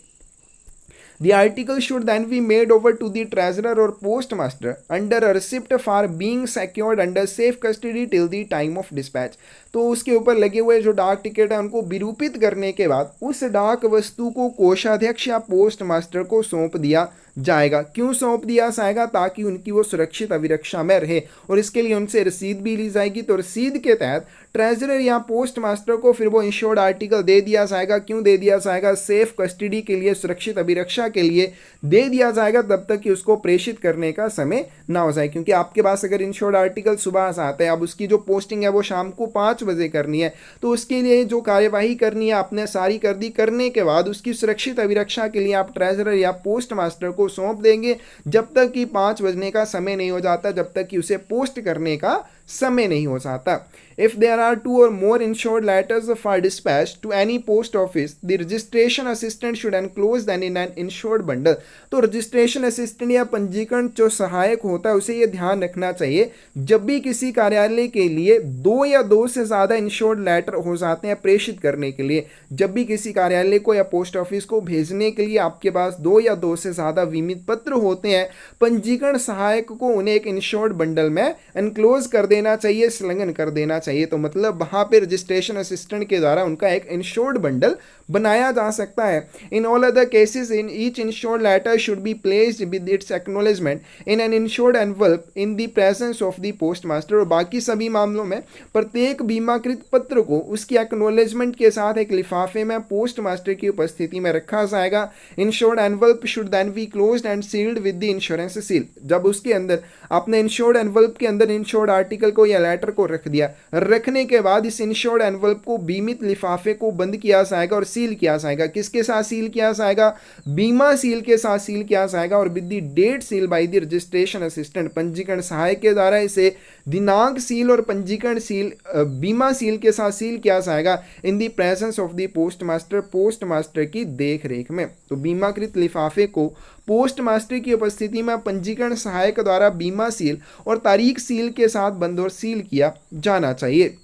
S1: The article should then be made over to the treasurer or postmaster under a receipt for being secured under safe custody till the time of dispatch। तो उसके ऊपर लगे हुए जो डाक टिकट है उनको विरूपित करने के बाद उस डाक वस्तु को कोषाध्यक्ष या पोस्ट मास्टर को सौंप दिया जाएगा। क्यों सौंप दिया जाएगा? ताकि उनकी वो सुरक्षित अभिरक्षा में रहे, और इसके लिए उनसे रसीद भी ली जाएगी। तो रसीद के तहत ट्रेजरर या पोस्ट मास्टर को फिर वो इंश्योर्ड आर्टिकल दे दिया जाएगा। क्यों दे दिया जाएगा? सेफ कस्टडी के लिए, सुरक्षित अभिरक्षा के लिए दे दिया जाएगा, तब तक कि उसको प्रेषित करने का समय ना हो जाए। क्योंकि आपके पास अगर इंश्योर्ड आर्टिकल सुबह से आता है, अब उसकी जो पोस्टिंग है वो शाम को 5 बजे करनी है, तो उसके लिए जो कार्यवाही करनी है आपने सारी कर दी। करने के बाद उसकी सुरक्षित अभिरक्षा के लिए आप ट्रेजरर या पोस्ट मास्टर को सौंप देंगे जब तक कि 5 बजने का समय नहीं हो जाता, जब तक कि उसे पोस्ट करने का समय नहीं हो जाता। If there are 2 or more insured letters for dispatch to any post office, the registration assistant should enclose them in an insured bundle। तो रजिस्ट्रेशन असिस्टेंट या पंजीकरण जो सहायक होता है उसे ये ध्यान रखना चाहिए, जब भी किसी कार्यालय के लिए 2 या 2 से ज़्यादा इंश्योर्ड लेटर हो जाते हैं प्रेषित करने के लिए, जब भी किसी कार्यालय को या पोस्ट ऑफिस को भेजने के लिए आपके पास 2 या 2 से ज़्यादा बीमित पत्र होते हैं, पंजीकरण सहायक को उन्हें एक इंश्योर्ड बंडल में एनक्लोज कर देना चाहिए, संलग्न कर देना चाहिए। तो मतलब वहां पे रजिस्ट्रेशन असिस्टेंट के द्वारा उनका एक इंश्योर्ड बंडल बनाया जा सकता है। In all other cases in each insured letter should be placed with its acknowledgement in an insured envelope in the presence of the post master. और बाकी सभी मामलों में प्रत्येक बीमाकृत पत्र को उसकी एक्नॉलेजमेंट के साथ एक लिफाफे में पोस्ट मास्टर की उपस्थिति में रखा जाएगा। Insured envelope should then be closed and sealed with the insurance seal. जब उसके अंदर आपने इंश्योर्ड एनवलप के अंदर इंश्योर्ड आर्टिकल को या लेटर को रख दिया, रखने के बाद इस इंश्योर्ड एनवलप को बीमित लिफाफे को बंद किया जाएगा और सील किया जाएगा। किसके साथ सील किया जाएगा? बीमा सील के साथ सील किया जाएगा, और with the date seal by the registration assistant. पंजीकरण सहायक के द्वारा इसे दिनांक सील और पंजीकरण सील बीमा सील के साथ सील किया जाएगा in the presence of the post master की देख रेख में। तो बीमाकृत लिफाफे को पोस्ट मास्टर की उपस्थिति में पंजीकरण सहायक द्वारा बीमा सील और तारीख सील के साथ बंद और सील किया जाना चाहिए।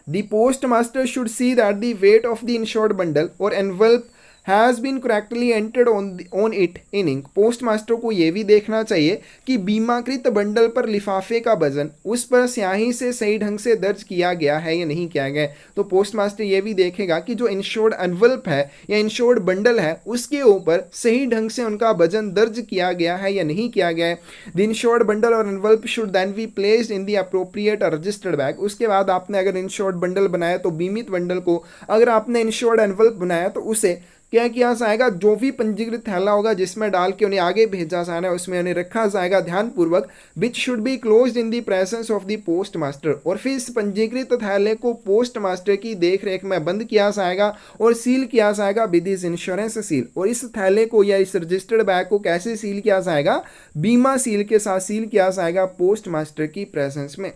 S1: The postmaster should see that the weight of the insured bundle or envelope has been correctly entered on it in ink। Post master को यह भी देखना चाहिए कि बीमाकृत बंडल पर लिफाफे का वजन उस पर स्याही से सही ढंग से दर्ज किया गया है या नहीं किया गया। तो पोस्ट मास्टर यह भी देखेगा कि जो इंश्योर्ड एनवलप है या इंश्योर्ड बंडल है उसके ऊपर सही ढंग से उनका वजन दर्ज किया गया है या नहीं किया गया है। द इंश्योर्ड बंडल और envelope should then be placed in the appropriate registered bag. उसके बाद आपने अगर इंश्योर्ड बंडल बनाया तो बीमित बंडल को, अगर आपने इंश्योर्ड एनवलप बनाया तो उसे क्या किया जाएगा? जो भी पंजीकृत थैला होगा जिसमें डाल के उन्हें आगे भेजा जाना है उसमें उन्हें रखा जाएगा ध्यानपूर्वक, विच should be closed in the presence of the post master. और फिर इस पंजीकृत थैले को पोस्ट मास्टर की देख रेख में बंद किया जाएगा और सील किया जाएगा विद इज इंश्योरेंस सील। और इस थैले को या इस रजिस्टर्ड बैग को कैसे सील किया जाएगा? बीमा सील के साथ सील किया जाएगा पोस्ट मास्टर की प्रेजेंस में।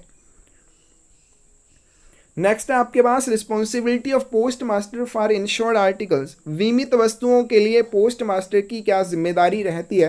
S1: नेक्स्ट है आपके पास responsibility of post master for insured articles. बीमित वस्तुओं के लिए पोस्ट मास्टर की क्या जिम्मेदारी रहती है।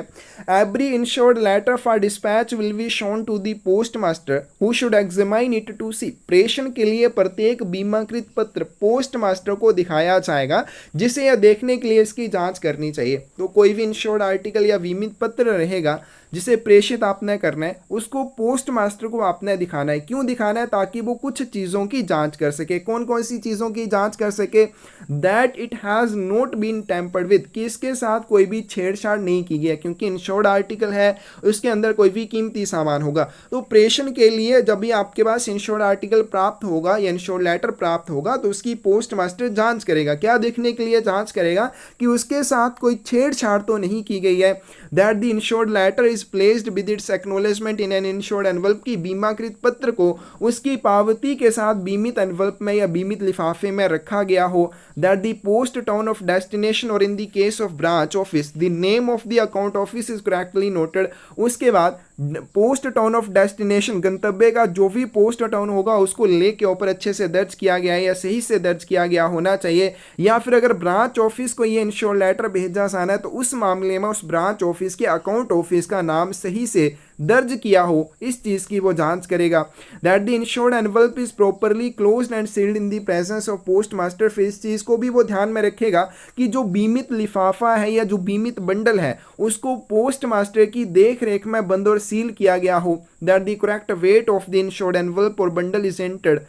S1: Every insured letter for dispatch will be shown to the post master who should examine it to see. प्रेषण के लिए प्रत्येक बीमाकृत पत्र पोस्ट मास्टर को दिखाया जाएगा जिसे यह देखने के लिए इसकी जांच करनी चाहिए। तो कोई भी इंश्योर्ड आर्टिकल या बीमित पत्र रहेगा जिसे प्रेषित आपने करना है उसको पोस्ट मास्टर को आपने दिखाना है। क्यों दिखाना है? ताकि वो कुछ चीज़ों की जांच कर सके। कौन कौन सी चीज़ों की जांच कर सके? That it has not been tampered with, कि इसके साथ कोई भी छेड़छाड़ नहीं की गई है, क्योंकि इंश्योर्ड आर्टिकल है उसके अंदर कोई भी कीमती सामान होगा। तो प्रेषण के लिए जब भी आपके पास इंश्योर्ड आर्टिकल प्राप्त होगा या इंश्योर्ड लेटर प्राप्त होगा तो उसकी पोस्ट मास्टर जांच करेगा। क्या देखने के लिए जांच करेगा? कि उसके साथ कोई छेड़छाड़ तो नहीं की गई है। That the insured letter is placed with its acknowledgement in an insured envelope, की बीमाकृत पत्र को उसकी पावती के साथ बीमित एनवल्प में या बीमित लिफाफे में रखा गया हो। That the post town of destination और in the case of branch office the name of the account office is correctly noted. उसके बाद पोस्ट टाउन ऑफ डेस्टिनेशन, गंतव्य का जो भी पोस्ट टाउन होगा उसको ले के ऊपर अच्छे से दर्ज किया गया है या सही से दर्ज किया गया होना चाहिए। या फिर अगर ब्रांच ऑफिस को ये इंश्योर्ड लेटर भेजा जाना है तो उस मामले में उस ब्रांच ऑफिस के अकाउंट ऑफिस का नाम सही से दर्ज किया हो, इस चीज़ की वो जांच करेगा। That the insured envelope is properly closed and sealed in the presence of post master. फिर इस चीज़ को भी वो ध्यान में रखेगा कि जो बीमित लिफाफा है या जो बीमित बंडल है उसको पोस्ट मास्टर की देख रेख में बंद और सील किया गया हो। That the correct weight of the insured envelope और bundle is entered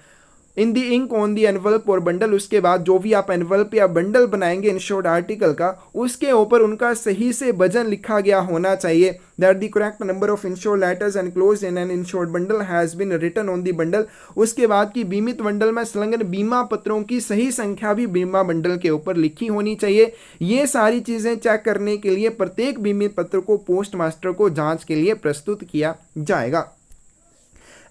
S1: in the ink on the envelope और बंडल। उसके बाद जो भी आप एनवल्प या बंडल बनाएंगे इंश्योर्ड आर्टिकल का उसके ऊपर उनका सही से वजन लिखा गया होना चाहिए। That the correct number of insured letters enclosed in an insured bundle has been written on the bundle. उसके बाद की बीमित बंडल में संलग्न बीमा पत्रों की सही संख्या भी बीमा बंडल के ऊपर लिखी होनी चाहिए। ये सारी चीज़ें चेक करने के लिए प्रत्येक बीमित पत्र को पोस्ट मास्टर को जाँच के लिए प्रस्तुत किया जाएगा।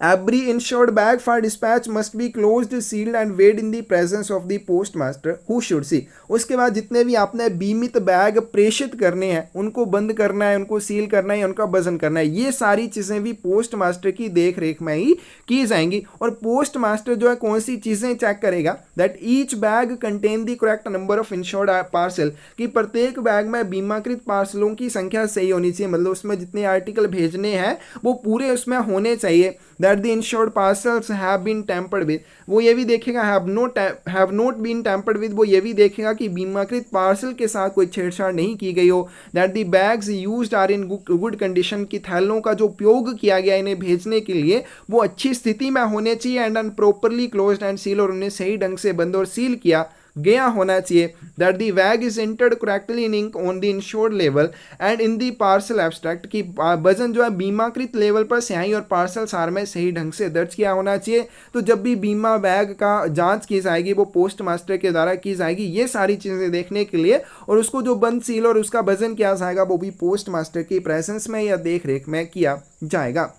S1: Every insured bag for dispatch must be closed, sealed and weighed in the presence of the postmaster who should see। उसके बाद जितने भी आपने बीमित बैग प्रेषित करने हैं उनको बंद करना है, उनको सील करना है, उनका वजन करना है, ये सारी चीज़ें भी पोस्ट मास्टर की देख रेख में ही की जाएंगी। और पोस्ट मास्टर जो है कौन सी चीज़ें चेक करेगा? That each bag contain the correct number of insured parcel, कि प्रत्येक बैग में बीमाकृत पार्सलों की संख्या सही होनी चाहिए, मतलब उसमें जितने आर्टिकल भेजने हैं वो पूरे उसमें होने चाहिए। That the insured parcels have been tampered with, वो ये भी देखेगा have not been tampered with, वो ये भी देखेगा कि बीमाकृत पार्सल के साथ कोई छेड़छाड़ नहीं की गई हो। That the bags used are in good condition, की थैलों का जो उपयोग किया गया इन्हें भेजने के लिए वो अच्छी स्थिति में होने चाहिए। And properly closed and seal, और उन्हें सही ढंग से बंद और सील किया गया होना चाहिए। That the bag is entered correctly in ink on the insured लेवल and in the parcel abstract, की वजन जो है बीमाकृत लेवल पर स्याही और पार्सल सार में सही ढंग से दर्ज किया होना चाहिए। तो जब भी बीमा बैग का जांच की जाएगी वो पोस्ट मास्टर के द्वारा की जाएगी, ये सारी चीज़ें देखने के लिए, और उसको जो बंद सील और उसका वजन किया जाएगा वो भी पोस्ट मास्टर की प्रेजेंस में या देख रेख में किया जाएगा।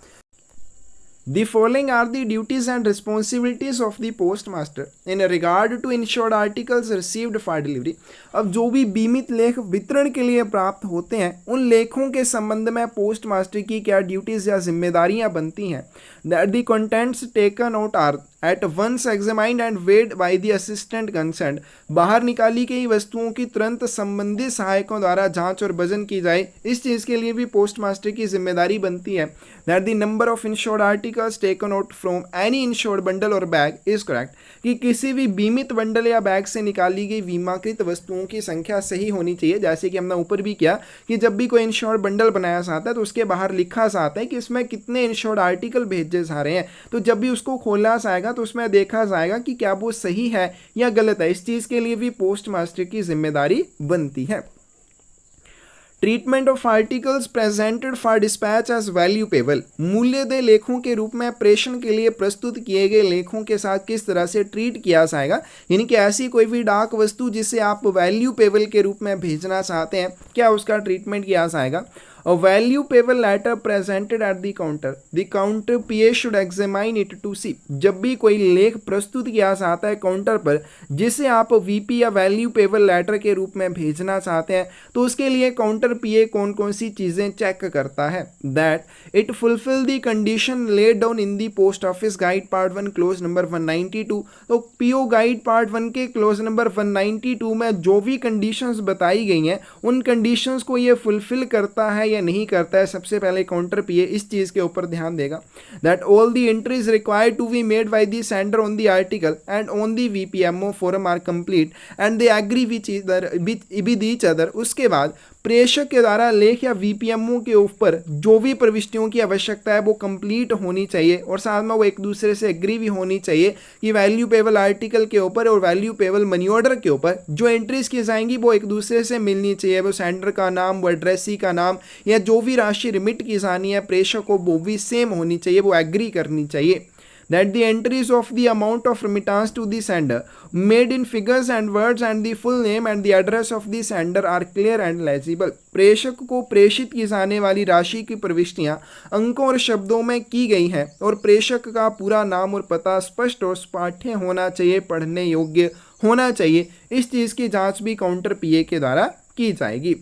S1: The following are the duties and responsibilities of the postmaster in regard to insured articles received for delivery। अब जो भी बीमित लेख वितरण के लिए प्राप्त होते हैं उन लेखों के संबंध में पोस्ट मास्टर की क्या ड्यूटीज या जिम्मेदारियां बनती हैं। That the contents taken out are at once examined and weighed by the assistant concerned, बाहर निकाली गई वस्तुओं की तुरंत संबंधित सहायकों द्वारा जांच और वजन की जाए, इस चीज़ के लिए भी पोस्ट मास्टर की जिम्मेदारी बनती है। That the number of insured articles taken out from any insured bundle or bag is correct, कि किसी भी बीमित बंडल या बैग से निकाली गई बीमाकृत वस्तुओं की संख्या सही होनी चाहिए। जैसे कि हमने ऊपर भी किया कि जब भी कोई इंश्योर्ड बंडल बनाया जाता है तो उसके बाहर लिखा जाता है कि इसमें कितने इंश्योर्ड आर्टिकल भेजे जा रहे हैं। तो जब भी उसको खोला जाएगा तो उसमें देखा जाएगा कि क्या वो सही है या गलत है। इस चीज़ के लिए भी पोस्ट मास्टर की जिम्मेदारी बनती है। Treatment of articles presented for dispatch as valuable, मूल्यदेय लेखों के रूप में प्रेषण के लिए प्रस्तुत किए गए लेखों के साथ किस तरह से ट्रीट किया जाएगा। यानी कि ऐसी कोई भी डाक वस्तु जिसे आप वैल्यूएबल के रूप में भेजना चाहते हैं, क्या उसका ट्रीटमेंट किया जाएगा। A value payable letter presented at the counter PA should examine it to see। जब भी कोई लेख प्रस्तुत किया जाता है काउंटर पर जिसे आप वीपी या वैल्यू पेबल लेटर के रूप में भेजना चाहते हैं, तो उसके लिए काउंटर पीए कौन कौन सी चीजें चेक करता है। That it fulfil the condition laid down in the post office guide part 1 close number 192। तो पीओ गाइड पार्ट 1 के क्लोज नंबर 192 में जो भी कंडीशंस बताई गई हैं उन कंडीशंस को ये फुलफिल करता है या नहीं करता है, सबसे पहले काउंटर पीए इस चीज के ऊपर ध्यान देगा। That all the entries required to be made by the sender on the article and on the VPMO form are complete and they agree with each other. उसके बाद प्रेषक के द्वारा लेख या वीपीएमओ के ऊपर जो भी प्रविष्टियों की आवश्यकता है वो कंप्लीट होनी चाहिए और साथ में वो एक दूसरे से एग्री भी होनी चाहिए कि वैल्यू पेबल आर्टिकल के ऊपर और वैल्यू पेबल मनी ऑर्डर के ऊपर जो एंट्रीज की जाएंगी वो एक दूसरे से मिलनी चाहिए। वो सेंडर का नाम, वो एड्रेसी का नाम या जो भी राशि रिमिट की जानी है प्रेषक को वो भी सेम होनी चाहिए, वो एग्री करनी चाहिए। That the entries of the amount of remittance to the sender made in figures and words and the full name and the address of the sender are clear and legible। प्रेषक को प्रेषित की जाने वाली राशि की प्रविष्टियां अंकों और शब्दों में की गई हैं और प्रेषक का पूरा नाम और पता स्पष्ट और स्पाठ्य होना चाहिए, पढ़ने योग्य होना चाहिए। इस चीज़ की जांच भी काउंटर पीए के द्वारा की जाएगी।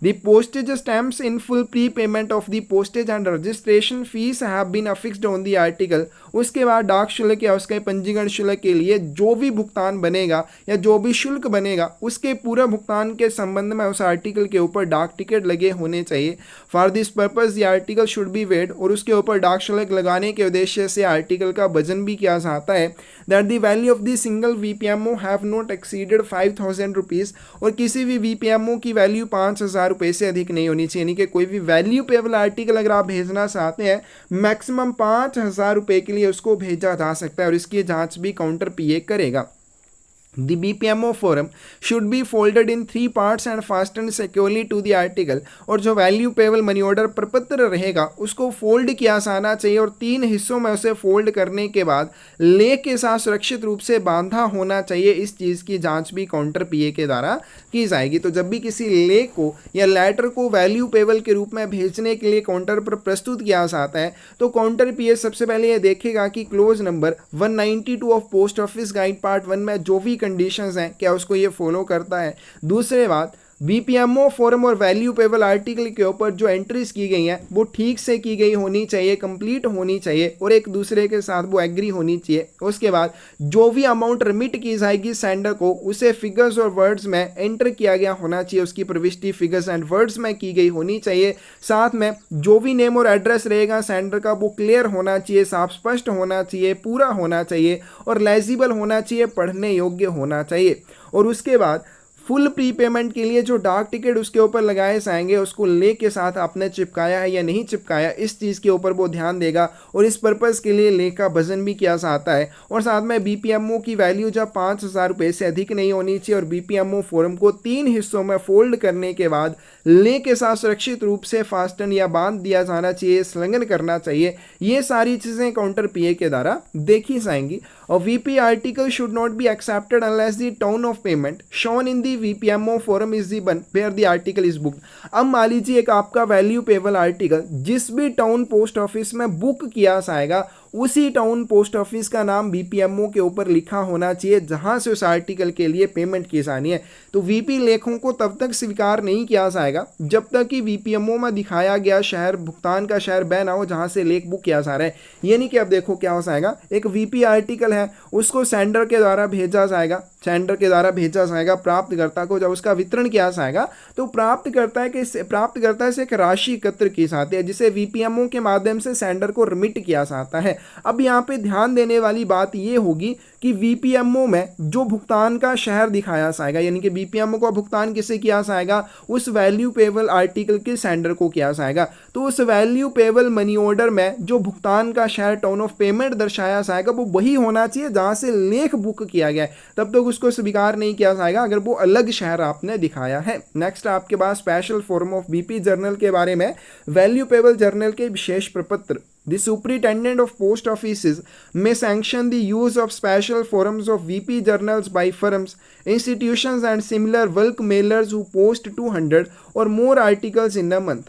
S1: The postage stamps in full prepayment of the postage and registration fees have been affixed on the article। उसके बाद डाक शुल्क या उसके पंजीकरण शुल्क के लिए जो भी भुगतान बनेगा या जो भी शुल्क बनेगा उसके पूरा भुगतान के संबंध में उस आर्टिकल के ऊपर डाक टिकट लगे होने चाहिए। For this purpose the article should be weighed. और उसके ऊपर डाक शुल्क लगाने के उद्देश्य से आर्टिकल का वजन भी किया जाता है। That the value of the single VPMO have not exceeded 5000 rupees. और किसी भी वीपीएमओ की वैल्यू 5000 रुपये से अधिक नहीं होनी चाहिए। यानी कि कोई भी वैल्यू पेबल आर्टिकल अगर आप भेजना चाहते हैं मैक्सिमम 5000 रुपये के लिए उसको भेजा जा सकता है और इसकी जांच भी काउंटर पीए करेगा। The BPMO forum should be folded in 3 parts and fastened securely to the article। और जो वैल्यू पेबल मनी ऑर्डर प्रपत्र रहेगा उसको फोल्ड किया जाना चाहिए और 3 हिस्सों में उसे फोल्ड करने के बाद लेख के साथ सुरक्षित रूप से बांधा होना चाहिए। इस चीज़ की जांच भी काउंटर पीए के द्वारा की जाएगी। तो जब भी किसी लेख को या लेटर को वैल्यू पेबल के रूप में भेजने के लिए काउंटर पर प्रस्तुत किया जाता है तो काउंटर पीए सबसे पहले ये देखेगा कि close number 192 of post office guide part 1 में जो भी कंडीशंस हैं क्या उसको ये फॉलो करता है। दूसरे बात वीपीएमओ फॉर्म और वैल्यू पेबल आर्टिकल के ऊपर जो एंट्रीज की गई हैं वो ठीक से की गई होनी चाहिए, कंप्लीट होनी चाहिए और एक दूसरे के साथ वो एग्री होनी चाहिए। उसके बाद जो भी अमाउंट रिमिट की जाएगी सेंडर को उसे फिगर्स और वर्ड्स में एंटर किया गया होना चाहिए, उसकी प्रविष्टि फिगर्स एंड वर्ड्स में की गई होनी चाहिए। साथ में जो भी नेम और एड्रेस रहेगा सेंडर का वो क्लियर होना चाहिए, साफ स्पष्ट होना चाहिए, पूरा होना चाहिए और लेजिबल होना चाहिए, पढ़ने योग्य होना चाहिए। और उसके बाद फुल प्रीपेमेंट के लिए जो डाक टिकट उसके ऊपर लगाए जाएंगे उसको लेख के साथ आपने चिपकाया है या नहीं चिपकाया इस चीज़ के ऊपर वो ध्यान देगा और इस पर्पज़ के लिए लेख का वजन भी किया जाता है। और साथ में बीपीएमओ की वैल्यू जब 5000 रुपये से अधिक नहीं होनी चाहिए और बीपीएमओ फॉर्म को 3 हिस्सों में फोल्ड करने के बाद लेख के साथ सुरक्षित रूप से फास्टन या बांध दिया जाना चाहिए, संलग्न करना चाहिए। ये सारी चीज़ें काउंटर पीए के द्वारा देखी जाएंगी। और VP article should not be accepted unless the turn off payment shown in the VPMO forum is the one where the article is booked। अब मान लीजिए एक आपका वैल्यू पेबल आर्टिकल जिस भी टाउन पोस्ट ऑफिस में बुक किया जाएगा उसी टाउन पोस्ट ऑफिस का नाम बीपीएमओ के ऊपर लिखा होना चाहिए जहां से उस आर्टिकल के लिए पेमेंट की जानी है। तो वीपी लेखों को तब तक स्वीकार नहीं किया जाएगा जब तक कि बीपीएमओ में दिखाया गया शहर भुगतान का शहर वह ना हो जहां से लेख बुक किया जा रहा है। यानी कि अब देखो क्या हो जाएगा, एक वीपी आर्टिकल है उसको सेंडर के द्वारा भेजा जाएगा, सेंडर के द्वारा भेजा जाएगा प्राप्तकर्ता को। जब उसका वितरण किया जाएगा तो प्राप्तकर्ता से एक राशि एकत्र की जाती है जिसे वीपीएमओ के माध्यम से सेंडर को रिमिट किया जाता है। अब यहाँ पे ध्यान देने वाली बात ये होगी कि वीपीएमओ में जो भुगतान का शहर दिखाया जाएगा यानी कि वीपीएमओ का भुगतान किसे किया जाएगा, उस वैल्यू पेबल आर्टिकल के सेंडर को किया जाएगा। तो उस वैल्यू पेबल मनी ऑर्डर में जो भुगतान का शहर टाउन ऑफ पेमेंट दर्शाया जाएगा वो वही होना चाहिए जहां से लेख बुक किया गया है, तब तक उसको स्वीकार नहीं किया जाएगा अगर वो अलग शहर आपने दिखाया है। नेक्स्ट आपके पास special form of BP journal के बारे में, वैल्यू पेबल जर्नल के विशेष प्रपत्र। The superintendent of post offices may sanction the use of special forms of VP journals by firms, institutions and similar bulk mailers who post 200 or more articles in a month।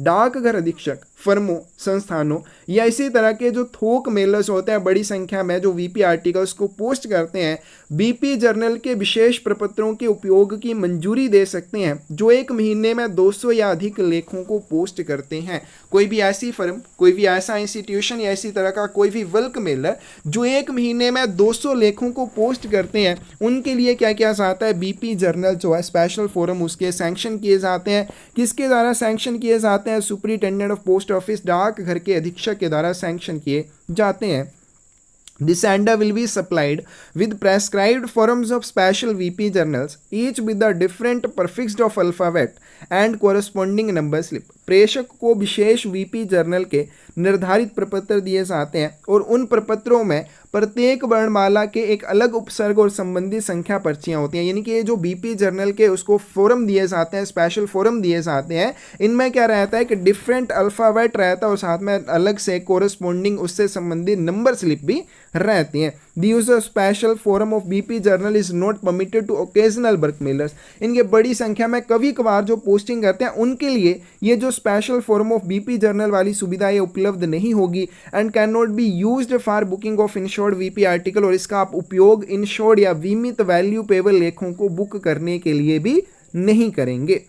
S1: डाकघर अधीक्षक, फर्मों, संस्थानों या इसी तरह के जो थोक मेलर्स होते हैं बड़ी संख्या में जो वीपी आर्टिकल्स को पोस्ट करते हैं, बीपी जर्नल के विशेष प्रपत्रों के उपयोग की मंजूरी दे सकते हैं जो एक महीने में 200 या अधिक लेखों को पोस्ट करते हैं। कोई भी ऐसी फर्म, कोई भी ऐसा इंस्टीट्यूशन या इसी तरह का कोई भी बल्क मेलर जो एक महीने में 200 लेखों को पोस्ट करते हैं, उनके लिए क्या किया जाता है, बीपी जर्नल जो है स्पेशल फोरम उसके सैंक्शन किए जाते हैं। किसके द्वारा सैंक्शन किए जाते हैं, सुपरिटेंडेंट ऑफ पोस्ट ऑफिस, डाकघर के अधीक्षक के द्वारा सैंक्शन किए जाते हैं। The sender will be supplied with prescribed forms of special VP journals, each with a different prefix of alphabet and corresponding number slip. प्रेषक को विशेष वीपी जर्नल के निर्धारित प्रपत्र दिए जाते हैं और उन प्रपत्रों में प्रत्येक वर्णमाला के एक अलग उपसर्ग और संबंधित संख्या पर्चियां होती हैं। यानी कि ये जो बीपी जर्नल के उसको फोरम दिए जाते हैं, स्पेशल फोरम दिए जाते हैं, इनमें क्या रहता है कि डिफरेंट अल्फ़ाबेट रहता है और साथ में अलग से कोरस्पॉन्डिंग उससे संबंधित नंबर स्लिप भी रहती हैं। The use of special forum of BP journal is not permitted to occasional bulk mailers. इनके बड़ी संख्या में कभी कभार जो पोस्टिंग करते हैं उनके लिए ये जो special forum of BP journal वाली सुविधा ये उपलब्ध नहीं होगी and can not be used for booking of insured VP article. और इसका आप उपयोग इंश्योर्ड या बीमित वैल्यू पेबल लेखों को बुक करने के लिए भी नहीं करेंगे।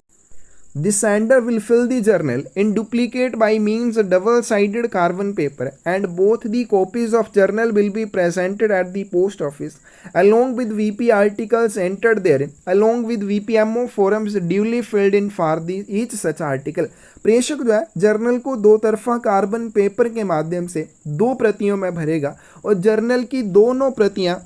S1: The sender will fill the journal in duplicate by means of double-sided carbon paper, and both the copies of journal will be presented at the post office along with VP articles entered therein, along with VPMO forms duly filled in for each such article. प्रेषक जो है जर्नल को दो तरफा कार्बन पेपर के माध्यम से 2 प्रतियों में भरेगा और जर्नल की दोनों प्रतियां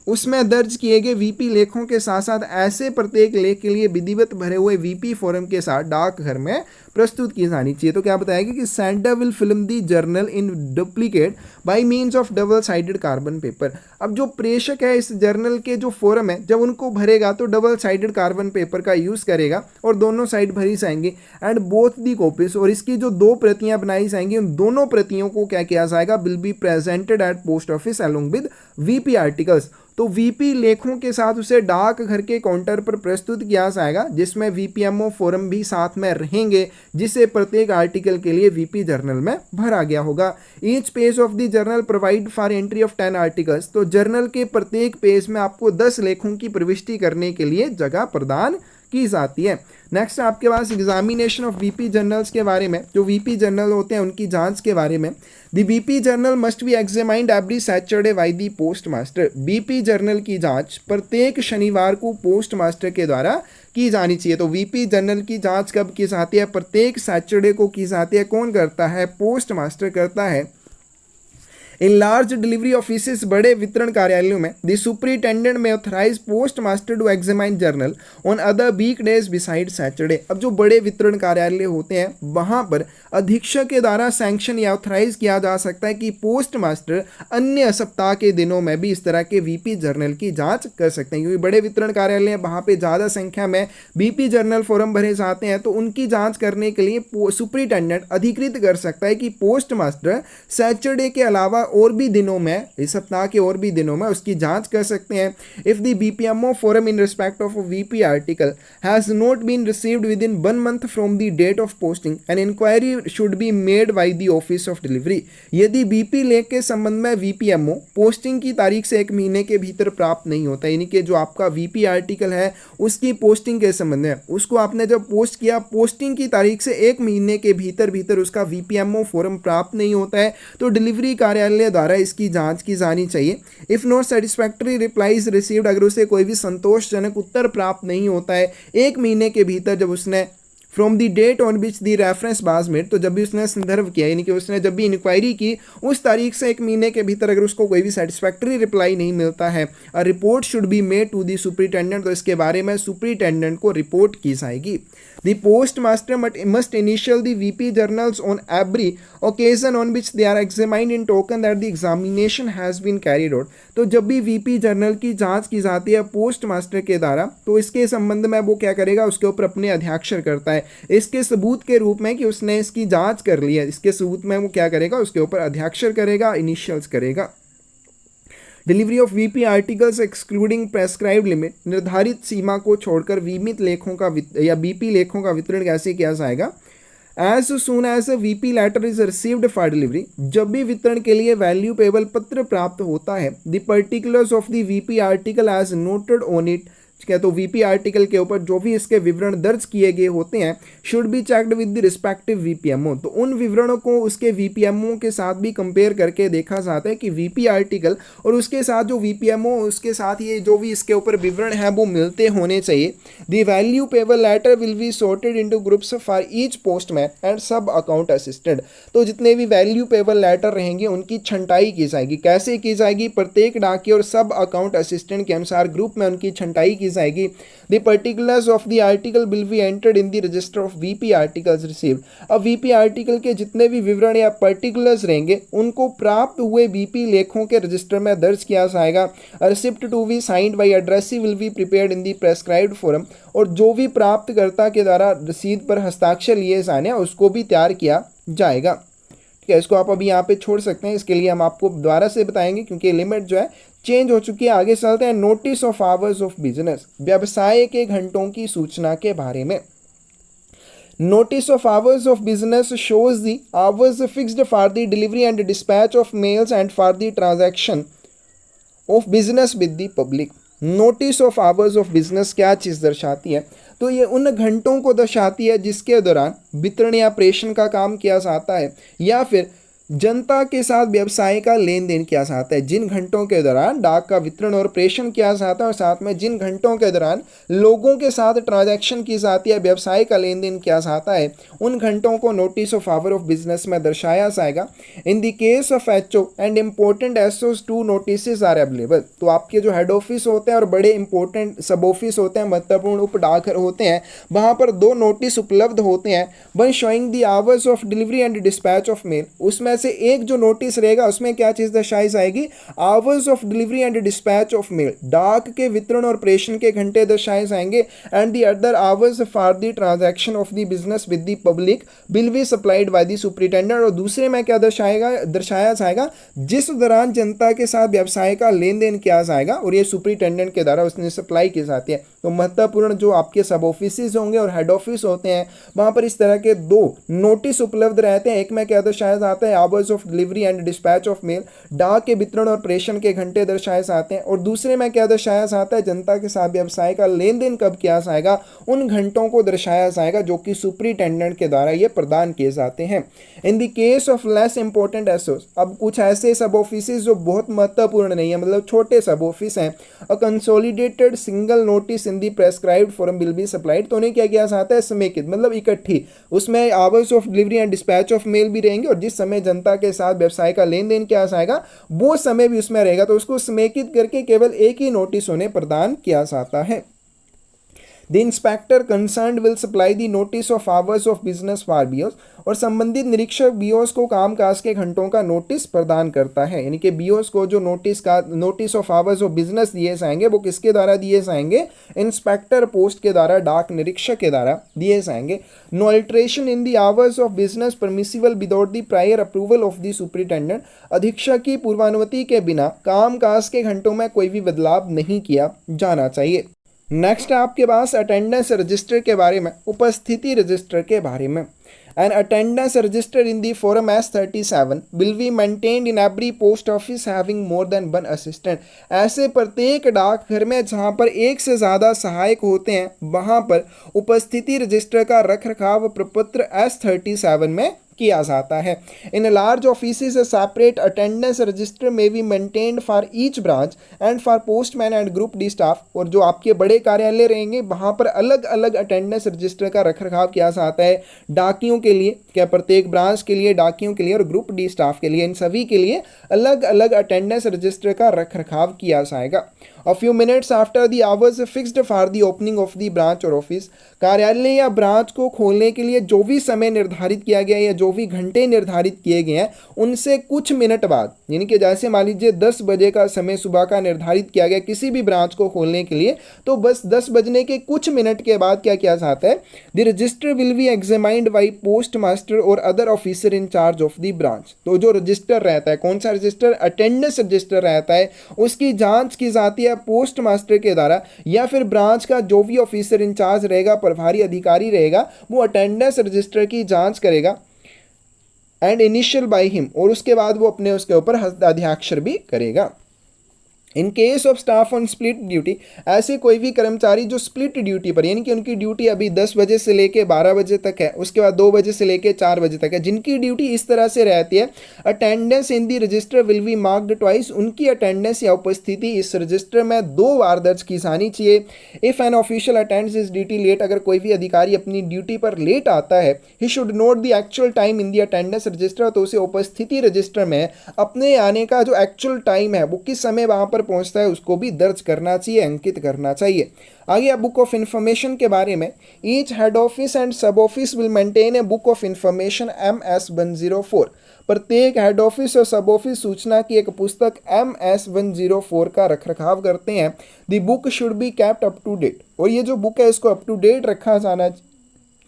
S1: उसमें दर्ज किए गए वीपी लेखों के साथ साथ ऐसे प्रत्येक लेख के लिए विधिवत भरे हुए वीपी फॉर्म के साथ डाकघर में प्रस्तुत की जानी चाहिए। तो क्या बताएगा कि sender will film the journal in duplicate by means of double sided carbon paper. अब जो प्रेषक है इस जर्नल के जो फॉर्म है जब उनको भरेगा तो डबल साइडेड कार्बन पेपर का यूज़ करेगा और दोनों साइड भरी जाएंगी एंड बोथ दी कॉपीज, और इसकी जो 2 प्रतियां बनाई जाएंगी उन दोनों प्रतियों को क्या किया जाएगा, will be presented at post office along with VP articles. तो वीपी लेखों के साथ उसे डाकघर के काउंटर पर प्रस्तुत किया जाएगा जिसमें वीपीएमओ फॉर्म भी साथ में रहेंगे जिसे प्रत्येक आर्टिकल के लिए वीपी जर्नल में भरा गया होगा। Each page of the journal provide for entry of 10 articles. तो जर्नल के प्रत्येक पेज में आपको 10 लेखों की प्रविष्टि करने के लिए जगह प्रदान की जाती है। नेक्स्ट आपके पास एग्जामिनेशन ऑफ वीपी जर्नल्स के बारे में, जो वीपी जर्नल होते हैं उनकी जांच के बारे में। The BP journal must be examined every Saturday by the post master. BP journal की जांच प्रत्येक शनिवार को पोस्ट मास्टर के द्वारा की जानी चाहिए। तो वीपी जर्नल की जांच कब की जाती है, प्रत्येक सैटरडे को की जाती है। कौन करता है, पोस्ट मास्टर करता है। इन लार्ज डिलीवरी ऑफिसेस, बड़े वितरण कार्यालयों में the superintendent may authorise postmaster to examine journal on other week days besides Saturday. अब जो बड़े वितरण कार्यालय होते हैं वहां पर अधीक्षक के द्वारा सैंक्शन या ऑथराइज किया जा सकता है कि पोस्ट मास्टर अन्य सप्ताह के दिनों में भी इस तरह के वीपी जर्नल की जांच कर सकते हैं, क्योंकि बड़े वितरण कार्यालय हैं वहां पे ज़्यादा संख्या में वीपी जर्नल फॉर्म भरे जाते हैं। तो उनकी जाँच करने के लिए सुपरिटेंडेंट अधिकृत कर सकता है कि पोस्ट मास्टर सैटरडे के अलावा और भी दिनों में, इस सप्ताह के और भी दिनों में उसकी जांच कर सकते हैं। If the BPMO form in respect of VP article has not been received within 1 month from the date of posting, an inquiry should be made by the office of delivery. यदि बीपी लेख के संबंध में वीपीएमओ पोस्टिंग की तारीख से 1 महीने के भीतर प्राप्त नहीं होता, यानी कि जो आपका वीपी आर्टिकल है उसकी पोस्टिंग के संबंध में उसको आपने जब पोस्ट किया, पोस्टिंग की तारीख से 1 महीने के भीतर उसका वीपीएमओ फॉर्म प्राप्त नहीं होता है, तो डिलीवरी कार्यालय द्वारा इसकी जांच की जानी चाहिए। If not satisfactory replies received, अगर उसे कोई भी संतोषजनक उत्तर प्राप्त नहीं होता है 1 महीने के भीतर, जब उसने from the date on which the reference was made, तो जब भी उसने संदर्भ किया यानी कि उसने जब भी इंक्वायरी की उस तारीख से 1 महीने के भीतर अगर उसको कोई भी सेटिस्फैक्टरी रिप्लाई नहीं मिलता है, a report should be made to the superintendent, तो इसके बारे में सुपरिटेंडेंट को रिपोर्ट की जाएगी। The postmaster must initial the VP journals on every occasion on which they are examined in token that the examination has been carried out। तो जब भी VP जर्नल की जांच की जाती है पोस्ट मास्टर के द्वारा, तो इसके संबंध में वो क्या करेगा, उसके ऊपर अपने अध्याक्षर करता है इसके सबूत के रूप में कि उसने इसकी जांच कर ली है। इसके सबूत में वो क्या करेगा, उसके ऊपर अध्याक्षर करेगा, इनिशियल्स करेगा। Delivery of VP articles excluding prescribed limit, निर्धारित सीमा को छोड़कर बीमित लेखों का या बीपी लेखों का वितरण कैसे किया जाएगा। As soon as a VP letter is received for delivery, जब भी वितरण के लिए वैल्यू पेबल पत्र प्राप्त होता है, the particulars of the VP article as noted on it, क्या तो वीपी आर्टिकल के ऊपर जो भी इसके विवरण दर्ज किए गए होते हैं, should be checked with the respective VPMO, तो उन विवरणों को उसके वीपीएमओ के साथ भी कंपेयर करके देखा जाता है कि वीपी आर्टिकल और उसके साथ जो वीपीएमओ उसके साथ ये जो भी इसके ऊपर विवरण है वो मिलते होने चाहिए। The value payable letter will be sorted into groups for each postman and sub account assistant, तो जितने भी वैल्यू पेबल लेटर रहेंगे उनकी छंटाई की जाएगी। कैसे की जाएगी? प्रत्येक डाकिया और सब अकाउंट असिस्टेंट के अनुसार ग्रुप में उनकी छंटाई की जाएगी। The particulars of the article will be entered in the register of VP articles received, अब वीपी आर्टिकल के जितने भी विवरण या पर्टिकुलर्स रहेंगे उनको प्राप्त हुए वीपी लेखों के रजिस्टर में दर्ज किया जाएगा। Receipt to be signed by addressee will be prepared in the prescribed form, और जो भी प्राप्तकर्ता के द्वारा रसीद पर हस्ताक्षर लिए जाने उसको भी तैयार किया जाएगा। ठीक है, इसको आप अभी यहाँ पे छोड़ सकते हैं, इसके लिए हम आपको दोबारा से बताएंगे क्योंकि लिमिट जो है चेंज हो चुकी है। आगे चलते हैं। Notice of hours of business, व्यवसाय के घंटों की सूचना के बारे में। Notice of hours of business shows the hours fixed for the delivery and dispatch of males and for the transaction of business with the public. Notice of hours of business क्या चीज़ दर्शाती है? तो ये उन घंटों को दर्शाती है जिसके दौरान वितरण या प्रेषण का काम किया जाता है या फिर जनता के साथ व्यवसाय का लेन देन किया जाता है। जिन घंटों के दौरान डाक का वितरण और प्रेषण किया जाता है और साथ में जिन घंटों के दौरान लोगों के साथ ट्रांजैक्शन की जाती है, व्यवसाय का लेन देन किया जाता है, उन घंटों को notice of hour of business में दर्शाया जाएगा। In the case of HO and important SOs to notice are available, तो आपके जो हेड ऑफिस होते हैं और बड़े इंपॉर्टेंट सब ऑफिस होते हैं, महत्वपूर्ण उप डाकघर होते हैं, वहाँ पर 2 नोटिस उपलब्ध होते हैं। One showing the hours of delivery and dispatch of male, उसमें से एक जो नोटिस रहेगा उसमें क्या चीज दर्शाई जाएगी? Hours of delivery and dispatch of male, डाक के वितरण और प्रेषण के घंटे दर्शाए जाएंगे। And the other hours for the transaction of the business with the public will be supplied by the superintendent, और दूसरे में क्या दर्शाया जाएगा? जिस दौरान जनता के साथ व्यवसाय का लेन देन किया जाएगा और ये सुपरिटेंडेंट के द्वारा उसने सप्लाई की जाती है। तो महत्वपूर्ण जो आपके सब ऑफिस होंगे और हेड ऑफिस होते हैं वहां पर इस तरह के 2 नोटिस उपलब्ध रहते हैं। एक में क्या दर्शाया जाता है? Hours of delivery and dispatch of male, डाक के वितरण और प्रेषण के घंटे दर्शाए जाते हैं, और दूसरे में क्या दर्शाया जाता है? जनता के साथ व्यवसाय का लेन देन कब किया जाएगा, उन घंटों को दर्शाया जाएगा जो कि सुपरिटेंडेंट के द्वारा ये प्रदान किए जाते हैं। In the case of less important SOs, अब कुछ ऐसे सब ऑफिस जो बहुत महत्वपूर्ण नहीं है, मतलब छोटे सब ऑफिस हैं, a consolidated single notice in the prescribed form will be supplied, तो उन्हें क्या किया जाता है? समेकित, मतलब इकट्ठी, उसमें hours of delivery and dispatch of male भी रहेंगे और जिस समय जनता के साथ व्यवसाय का लेन देन किया जाएगा वो समय भी उसमें रहेगा, तो उसको समेकित करके केवल एक ही नोटिस उन्हें प्रदान किया जाता है। The inspector concerned will supply the notice of hours of business for BOs, और संबंधित निरीक्षक बीओस को कामकाज के घंटों का नोटिस प्रदान करता है। यानी कि बीओस को जो notice of hours of business दिए जाएंगे वो किसके द्वारा दिए जाएंगे? इंस्पेक्टर पोस्ट के द्वारा, डाक निरीक्षक के द्वारा दिए जाएंगे। No alteration in the hours of business permissible without the prior approval of the superintendent, अधीक्षक की पूर्वानुमति के बिना कामकाज के घंटों में कोई भी बदलाव नहीं किया जाना चाहिए। नेक्स्ट है आपके पास अटेंडेंस रजिस्टर के बारे में, उपस्थिति रजिस्टर के बारे में। An attendance register in the form S37 will be maintained in every post office having more than 1 assistant. ऐसे प्रत्येक डाकघर में जहाँ पर एक से ज़्यादा सहायक होते हैं वहाँ पर उपस्थिति रजिस्टर का रखरखाव प्रपत्र S37 में किया जाता है। In large offices a separate attendance register may be maintained for each branch and for postman and group D staff, और जो आपके बड़े कार्यालय रहेंगे वहाँ पर अलग अलग अटेंडेंस रजिस्टर का रखरखाव किया जाता है। डाकियों के लिए, क्या प्रत्येक ब्रांच के लिए, डाकियों के लिए और ग्रुप डी स्टाफ के लिए, इन सभी के लिए अलग अलग अटेंडेंस रजिस्टर का रखरखाव किया जाएगा। A few minutes after the hours fixed for the opening of the branch or office, कार्यालय या ब्रांच को खोलने के लिए जो भी समय निर्धारित किया गया है या जो भी घंटे निर्धारित किए गए हैं उनसे कुछ मिनट बाद, यानी कि जैसे मान लीजिए 10 बजे का समय सुबह का निर्धारित किया गया किसी भी ब्रांच को खोलने के लिए, तो बस 10 बजने के कुछ मिनट के बाद क्या किया जाता है? The register will be examined by post master और other officer in charge of the branch. तो जो रजिस्टर रहता है, कौन सा रजिस्टर? अटेंडेंस रजिस्टर रहता है, उसकी जाँच की जाती है है पोस्ट मास्टर के द्वारा या फिर ब्रांच का जो भी ऑफिसर इंचार्ज रहेगा, प्रभारी अधिकारी रहेगा, वो अटेंडेंस रजिस्टर की जांच करेगा एंड इनिशियल बाय हिम, और उसके बाद वो अपने उसके ऊपर हस्ताक्षर भी करेगा। इन case of staff on split duty, ऐसे कोई भी कर्मचारी जो स्प्लिट ड्यूटी पर, यानी कि उनकी ड्यूटी अभी 10 बजे से लेके 12 बजे तक है, उसके बाद 2 बजे से लेके 4 बजे तक है, जिनकी ड्यूटी इस तरह से रहती है, attendance in the register will B marked twice, उनकी अटेंडेंस या उपस्थिति इस रजिस्टर में 2 बार दर्ज की जानी चाहिए। If an official attends is duty late, अगर कोई भी अधिकारी अपनी ड्यूटी पर लेट आता है, he should note the actual time in the attendance register, तो उसे उपस्थिति रजिस्टर में अपने आने का जो एक्चुअल टाइम है, वो किस समय वहां पर पहुंचता है, उसको भी दर्ज करना चाहिए, अंकित करना चाहिए। आगे बुक ऑफ इंफॉर्मेशन के बारे में, ईच हेड ऑफिस एंड सब office will maintain a book of information MS 104, प्रत्येक हेड ऑफिस और सब ऑफिस सूचना की एक पुस्तक MS 104 का रखरखाव करते हैं। The book should be kept up to date, और ये जो बुक है इसको अप टू डेट रखा जाना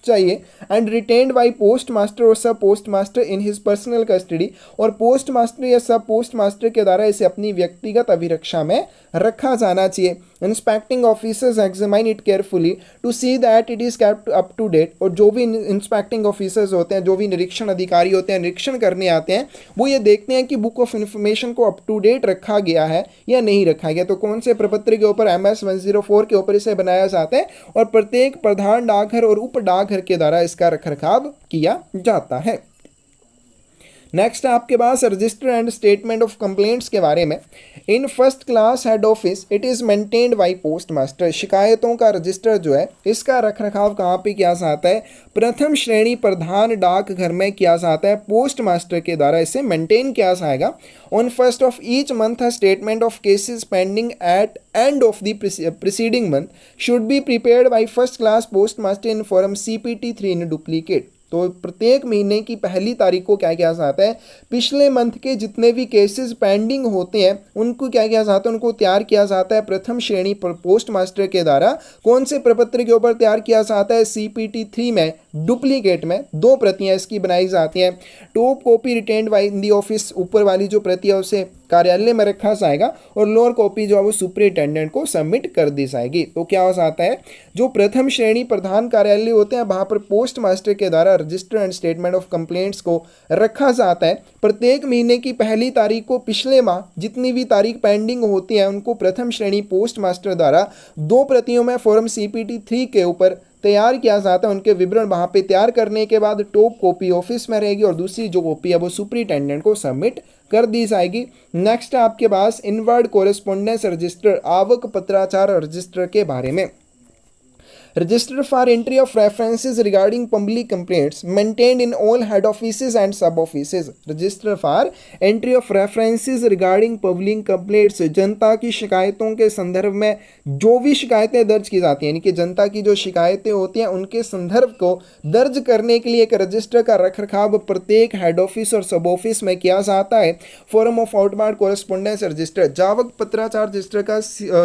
S1: चाहिए। And retained by post master और सब post master in his personal custody, और पोस्ट मास्टर या सब पोस्ट मास्टर के द्वारा इसे अपनी व्यक्तिगत अभिरक्षा में रखा जाना चाहिए। Inspecting officers examine it carefully to see that it is kept up to date, और जो भी इंस्पेक्टिंग ऑफिसर्स होते हैं, जो भी निरीक्षण अधिकारी होते हैं, निरीक्षण करने आते हैं, वो ये देखते हैं कि बुक ऑफ इंफॉर्मेशन को अप टू डेट रखा गया है या नहीं रखा गया। तो कौन से प्रपत्र के ऊपर, MS 104 के ऊपर इसे बनाया जाता है, और प्रत्येक प्रधान डाकघर और उप डाकघर के द्वारा इसका रखरखाव किया जाता है। नेक्स्ट आपके पास register and statement of complaints के बारे में। In first class head office it is maintained by post master, शिकायतों का रजिस्टर जो है इसका रखरखाव कहाँ पे किया जाता है, प्रथम श्रेणी प्रधान डाकघर में किया जाता है, पोस्ट मास्टर के द्वारा इसे मेंटेन किया जाएगा। On first of each month statement of cases pending at end of the preceding month should be prepared by first class post master in form CPT3 in duplicate. तो प्रत्येक महीने की पहली तारीख को क्या किया जाता है, पिछले मंथ के जितने भी केसेस पेंडिंग होते हैं उनको क्या किया जाता है, उनको तैयार किया जाता है प्रथम श्रेणी पोस्ट मास्टर के द्वारा। कौन से प्रपत्र के ऊपर तैयार किया जाता है, CPT3 में डुप्लीकेट में 2 प्रतियां इसकी बनाई जाती हैं। Top copy retained bye in the office, ऊपर वाली जो प्रति है उसे कार्यालय में रखा जाएगा, और लोअर कॉपी जो है वो सुपरिटेंडेंट को सबमिट कर दी जाएगी। तो क्या हो जाता है, जो प्रथम श्रेणी प्रधान कार्यालय होते हैं वहां पर पोस्ट मास्टर के द्वारा register and statement of complaints को रखा जाता है। प्रत्येक महीने की पहली तारीख को पिछले माह जितनी भी तारीख पेंडिंग होती है उनको प्रथम श्रेणी पोस्ट मास्टर द्वारा 2 प्रतियों में फॉर्म CPT3 के ऊपर तैयार किया जाता है। उनके विवरण वहाँ पे तैयार करने के बाद टॉप कॉपी ऑफिस में रहेगी, और दूसरी जो कॉपी है वो सुपरिटेंडेंट को सबमिट कर दी जाएगी। नेक्स्ट आपके पास इनवर्ड कोरेस्पोंडेंस रजिस्टर, आवक पत्राचार रजिस्टर के बारे में। Register for entry of references regarding public complaints maintained in all head offices and sub offices. Register for entry of references regarding public complaints, जनता की शिकायतों के संदर्भ में जो भी शिकायतें दर्ज की जाती हैं, यानी कि जनता की जो शिकायतें होती हैं उनके संदर्भ को दर्ज करने के लिए एक रजिस्टर का रखरखाव प्रत्येक हेड ऑफिस और सब ऑफिस में किया जाता है। Form of outward correspondence register, जावक पत्राचार रजिस्टर का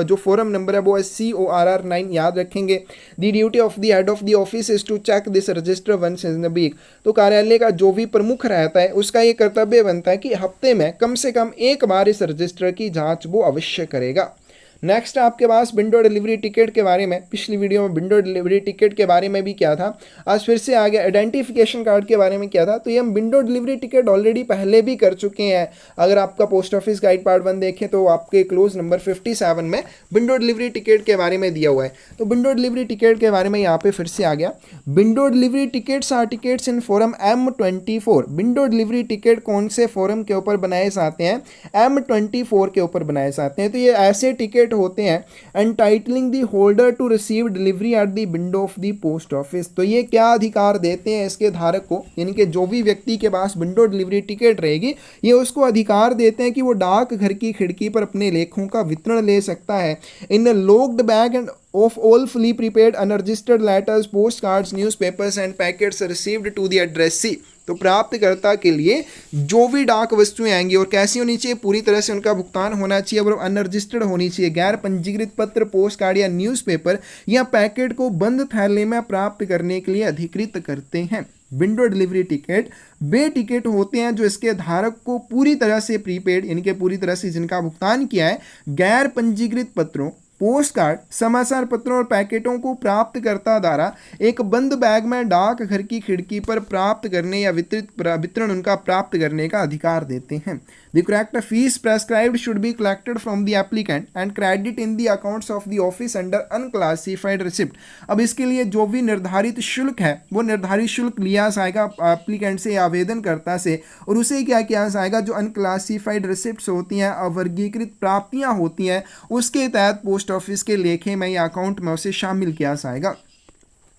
S1: जो फॉर्म नंबर है वो है CORR 9, याद रखेंगे। The duty of the head of the office is to check this register once in a week, तो कार्यालय का जो भी प्रमुख रहता है उसका ये कर्तव्य बनता है कि हफ्ते में कम से कम एक बार इस रजिस्टर की जांच वो अवश्य करेगा। नेक्स्ट आपके पास विंडो डिलीवरी टिकट के बारे में। पिछली वीडियो में विंडो डिलीवरी टिकट के बारे में भी क्या था, आज फिर से आ गया। आइडेंटिफिकेशन कार्ड के बारे में क्या था, तो ये हम विंडो डिलीवरी टिकट ऑलरेडी पहले भी कर चुके हैं। अगर आपका पोस्ट ऑफिस गाइड पार्ट 1 देखें तो आपके क्लोज नंबर 57 में विंडो डिलीवरी टिकट के बारे में दिया हुआ है। तो विंडो डिलीवरी टिकट के बारे में यहाँ पे फिर से आ गया। Window delivery tickets are tickets in form M24। Window delivery ticket कौन से फॉर्म के ऊपर बनाए जाते हैं, M24 के ऊपर बनाए जाते हैं। तो ये ऐसे टिकट होते हैं entitling the holder to receive delivery at the window of the post office. तो ये क्या अधिकार देते हैं इसके धारक को, यानी कि जो भी व्यक्ति के पास विंडो डिलीवरी टिकट रहेगी ये उसको अधिकार देते हैं कि वो डाक घर की खिड़की पर अपने लेखों का वितरण ले सकता है। In locked bag and of all fully prepared unregistered letters, postcards, newspapers and packets received to the addressee। तो प्राप्तकर्ता के लिए जो भी डाक वस्तुएं आएंगी और कैसी होनी चाहिए, पूरी तरह से उनका भुगतान होना चाहिए और अनरजिस्टर्ड होनी चाहिए। गैर पंजीकृत पत्र, पोस्ट कार्ड या न्यूज़पेपर या पैकेट को बंद थैले में प्राप्त करने के लिए अधिकृत करते हैं। विंडो डिलीवरी टिकट वे टिकट होते हैं जो इसके धारक को पूरी तरह से प्रीपेड यानी कि पूरी तरह से जिनका भुगतान किया है गैर पंजीकृत पत्रों, पोस्ट कार्ड, समाचार पत्रों और पैकेटों को प्राप्तकर्ता द्वारा एक बंद बैग में डाक घर की खिड़की पर प्राप्त करने या वितरण उनका प्राप्त करने का अधिकार देते हैं। The correct fees prescribed should be collected from the applicant and credit in the accounts of the office under unclassified receipt। अब इसके लिए जो भी निर्धारित शुल्क है वो निर्धारित शुल्क लिया जाएगा एप्लीकेंट से या आवेदनकर्ता से, और उसे क्या किया जाएगा, जो अनक्लासिफाइड रिसिप्ट्स होती हैं, अवर्गीकृत प्राप्तियां होती हैं, उसके तहत पोस्ट ऑफिस के लेखे में या अकाउंट में उसे शामिल किया जाएगा।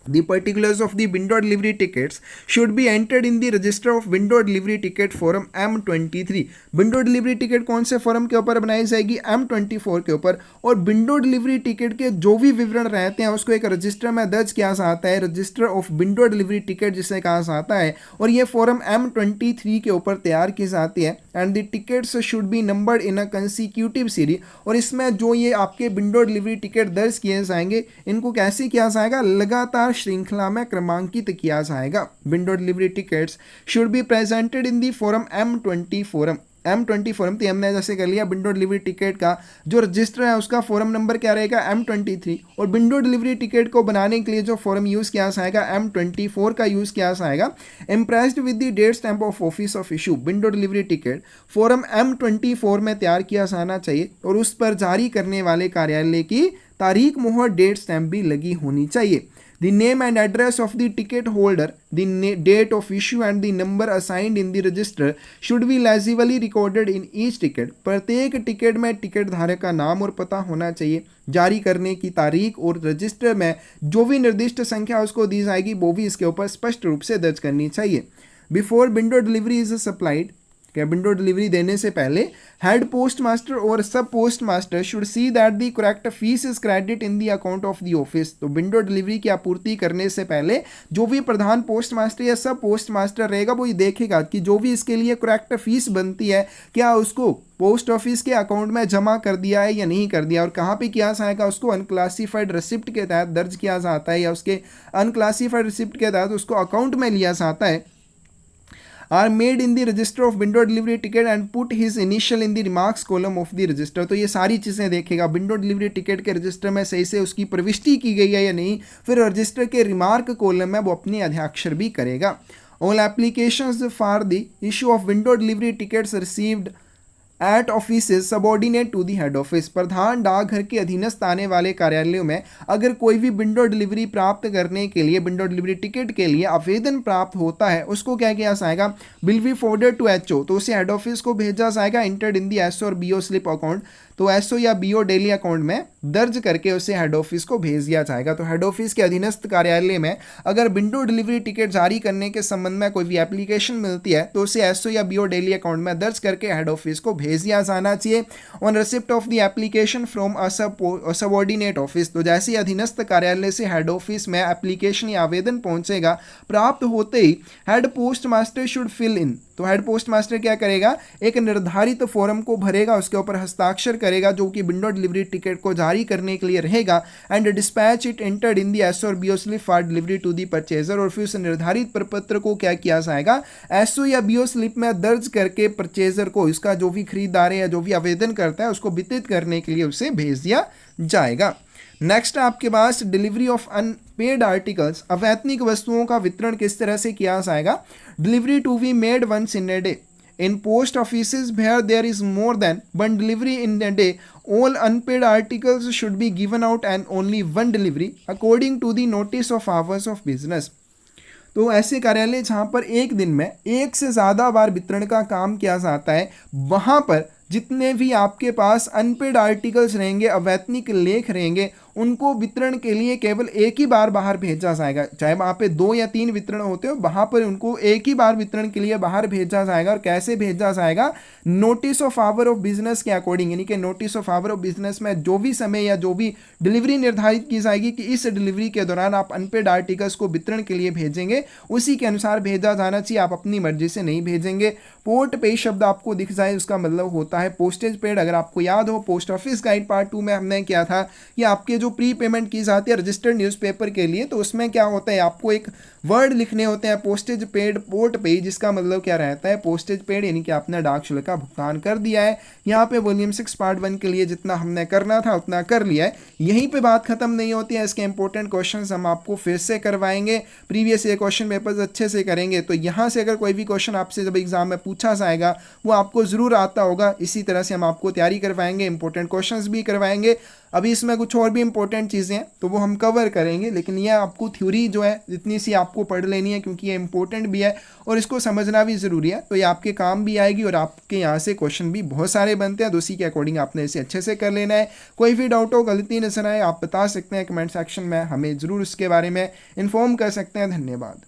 S1: The particulars of the window delivery tickets should be entered in the register of window delivery ticket form M23। Window delivery ticket कौन से फॉर्म के ऊपर बनाई जाएगी, M24 के ऊपर, और विंडो डिलीवरी टिकट के जो भी विवरण रहते हैं उसको एक रजिस्टर में दर्ज किया जाता है, register of window delivery ticket जिसे कहा जाता है, और ये फॉर्म M23 के ऊपर तैयार की जाती है। And the tickets should be numbered in a consecutive series, और इसमें जो ये आपके विंडो डिलीवरी टिकट दर्ज किए जाएंगे इनको कैसे किया जाएगा, लगातार श्रृंखला में क्रमांकित किया जाएगा। Window delivery tickets should be presented in the form M20 form. तो हमने जैसे कर लिया विंडो डिलीवरी टिकट का जो रजिस्टर है उसका फॉर्म नंबर क्या रहेगा, M23, और विंडो डिलीवरी टिकट को बनाने के लिए जो फॉर्म यूज़ किया जाएगा M24 का यूज़ किया जाएगा। Impressed with the date stamp of office of issue, window delivery ticket form M24 में तैयार किया जाना चाहिए और उस पर जारी करने वाले कार्यालय की तारीख मोहर डेट स्टैंप भी लगी होनी चाहिए। The name and address of the ticket holder, the date of issue and the number assigned in the register should be legibly recorded in each ticket। प्रत्येक टिकट में टिकट धारक का नाम और पता होना चाहिए, जारी करने की तारीख और रजिस्टर में जो भी निर्दिष्ट संख्या उसको दी जाएगी वो भी इसके ऊपर स्पष्ट रूप से दर्ज करनी चाहिए। Before window delivery is supplied, क्या विंडो डिलीवरी देने से पहले हेड पोस्ट मास्टर और सब post master should see that the correct fees is credit in the account of the office. तो विंडो डिलीवरी की आपूर्ति करने से पहले जो भी प्रधान पोस्ट मास्टर या सब पोस्ट मास्टर रहेगा वो ये देखेगा कि जो भी इसके लिए करेक्ट फीस बनती है क्या उसको पोस्ट ऑफिस के अकाउंट में जमा कर दिया है या नहीं कर दिया, और कहाँ पे किया जाएगा, उसको अनक्लासिफाइड रिसिप्ट के तहत दर्ज किया जाता है या उसके अनक्लासिफाइड रिसिप्ट के तहत उसको अकाउंट में लिया जाता है। are made in the register of window delivery ticket and put his initial in the remarks column of the register। तो ये सारी चीज़ें देखेगा विंडो डिलीवरी टिकट के रजिस्टर में सही से उसकी प्रविष्टि की गई है या नहीं, फिर रजिस्टर के रिमार्क कॉलम में वो अपनी हस्ताक्षर भी करेगा। All applications for the issue of window delivery tickets received at office subordinate to the head office, प्रधान डाकघर के अधीनस्थ आने वाले कार्यालयों में अगर कोई भी विंडो डिलीवरी प्राप्त करने के लिए विंडो डिलीवरी टिकट के लिए आवेदन प्राप्त होता है उसको क्या किया जाएगा, will be forwarded to HO, तो उसे हेड ऑफिस को भेजा जाएगा इंटर्ड इन दी एसओ और बीओ स्लिप अकाउंट। तो एसओ या बीओ डेली अकाउंट में दर्ज करके उसे हेड ऑफिस को भेज दिया जाएगा। तो हेड ऑफिस के अधीनस्थ कार्यालय में अगर विंडो डिलीवरी टिकट जारी करने के संबंध में कोई भी एप्लीकेशन मिलती है तो उसे एसओ या बीओ डेली अकाउंट में दर्ज करके हेड ऑफिस को भेज दिया जाना चाहिए। On receipt of the application from a subordinate office, तो जैसे ही अधीनस्थ कार्यालय से हेड ऑफिस में एप्लीकेशन या आवेदन पहुंचेगा, प्राप्त होते ही head post master should fill in, तो हेड पोस्ट मास्टर क्या करेगा, एक निर्धारित फॉर्म को भरेगा, उसके ऊपर हस्ताक्षर करेगा जो कि विंडो डिलीवरी टिकट को जारी करने के लिए रहेगा, and dispatch it entered in the SO और BO slip for delivery to the purchaser, और फिर उस निर्धारित प्रपत्र को क्या किया जाएगा, एसओ या बीओ स्लिप में दर्ज करके परचेजर को, इसका जो भी खरीदार है या जो भी आवेदन करता है उसको वितरित करने के लिए उसे भेज दिया जाएगा। नेक्स्ट आपके पास डिलीवरी ऑफ अनपेड आर्टिकल्स, अवैतनिक वस्तुओं का वितरण किस तरह से किया जाएगा। Delivery to be made once in a day in post offices where there is more than one delivery in a day, all unpaid articles should be given out and only one delivery according to the notice of hours of business। तो ऐसे कार्यालय जहाँ पर एक दिन में एक से ज़्यादा बार वितरण का काम किया जाता है, वहाँ पर जितने भी आपके पास अनपेड आर्टिकल्स रहेंगे, अवैतनिक लेख रहेंगे, उनको वितरण के लिए केवल एक ही बार बाहर भेजा जाएगा। चाहे वहाँ पे 2 या 3 वितरण होते हो, वहाँ पर उनको एक ही बार वितरण के लिए बाहर भेजा जाएगा। और कैसे भेजा जाएगा, notice of hour of business के अकॉर्डिंग, यानी कि notice of hour of business में जो भी समय या जो भी डिलीवरी निर्धारित की जाएगी कि इस डिलीवरी के दौरान आप अनपेड आर्टिकल्स को वितरण के लिए भेजेंगे, उसी के अनुसार भेजा जाना चाहिए, आप अपनी मर्जी से नहीं भेजेंगे। पोर्ट पे शब्द आपको दिख जाए उसका मतलब होता है पोस्टेज पेड। अगर आपको याद हो पोस्ट ऑफिस गाइड पार्ट 2 में हमने किया था कि आपके जो जो प्री पेमेंट की जाती है रजिस्टर्ड न्यूज़पेपर के लिए, तो उसमें क्या होता है, आपको एक वर्ड लिखने होते हैं पोस्टेज पेड पोर्ट पे, जिसका मतलब क्या रहता है, पोस्टेज पेड यानी कि आपने डाक शुल्क का भुगतान कर दिया है। यहाँ पे वॉल्यूम 6 पार्ट 1 के लिए जितना हमने करना था उतना कर लिया है। यहीं पे बात खत्म नहीं होती है, इसके इंपॉर्टेंट क्वेश्चंस हम आपको फिर से करवाएंगे, प्रीवियस ईयर क्वेश्चन पेपर्स अच्छे से करेंगे। तो यहाँ से अगर कोई भी क्वेश्चन आपसे जब एग्जाम में पूछा जाएगा वो आपको ज़रूर आता होगा। इसी तरह से हम आपको तैयारी करवाएंगे, इंपॉर्टेंट क्वेश्चंस भी करवाएंगे। अभी इसमें कुछ और भी इंपॉर्टेंट चीज़ें हैं तो वो हम कवर करेंगे, लेकिन ये आपको थ्योरी जो है इतनी सी आपको पढ़ लेनी है, क्योंकि ये इंपॉर्टेंट भी है और इसको समझना भी ज़रूरी है। तो ये आपके काम भी आएगी और आपके यहाँ से क्वेश्चन भी बहुत सारे बनते हैं, तो उसी के अकॉर्डिंग आपने इसे अच्छे से कर लेना है। कोई भी डाउट हो, गलती नजर आए, आप बता सकते हैं कमेंट सेक्शन में, हमें ज़रूर इसके बारे में इन्फॉर्म कर सकते हैं। धन्यवाद।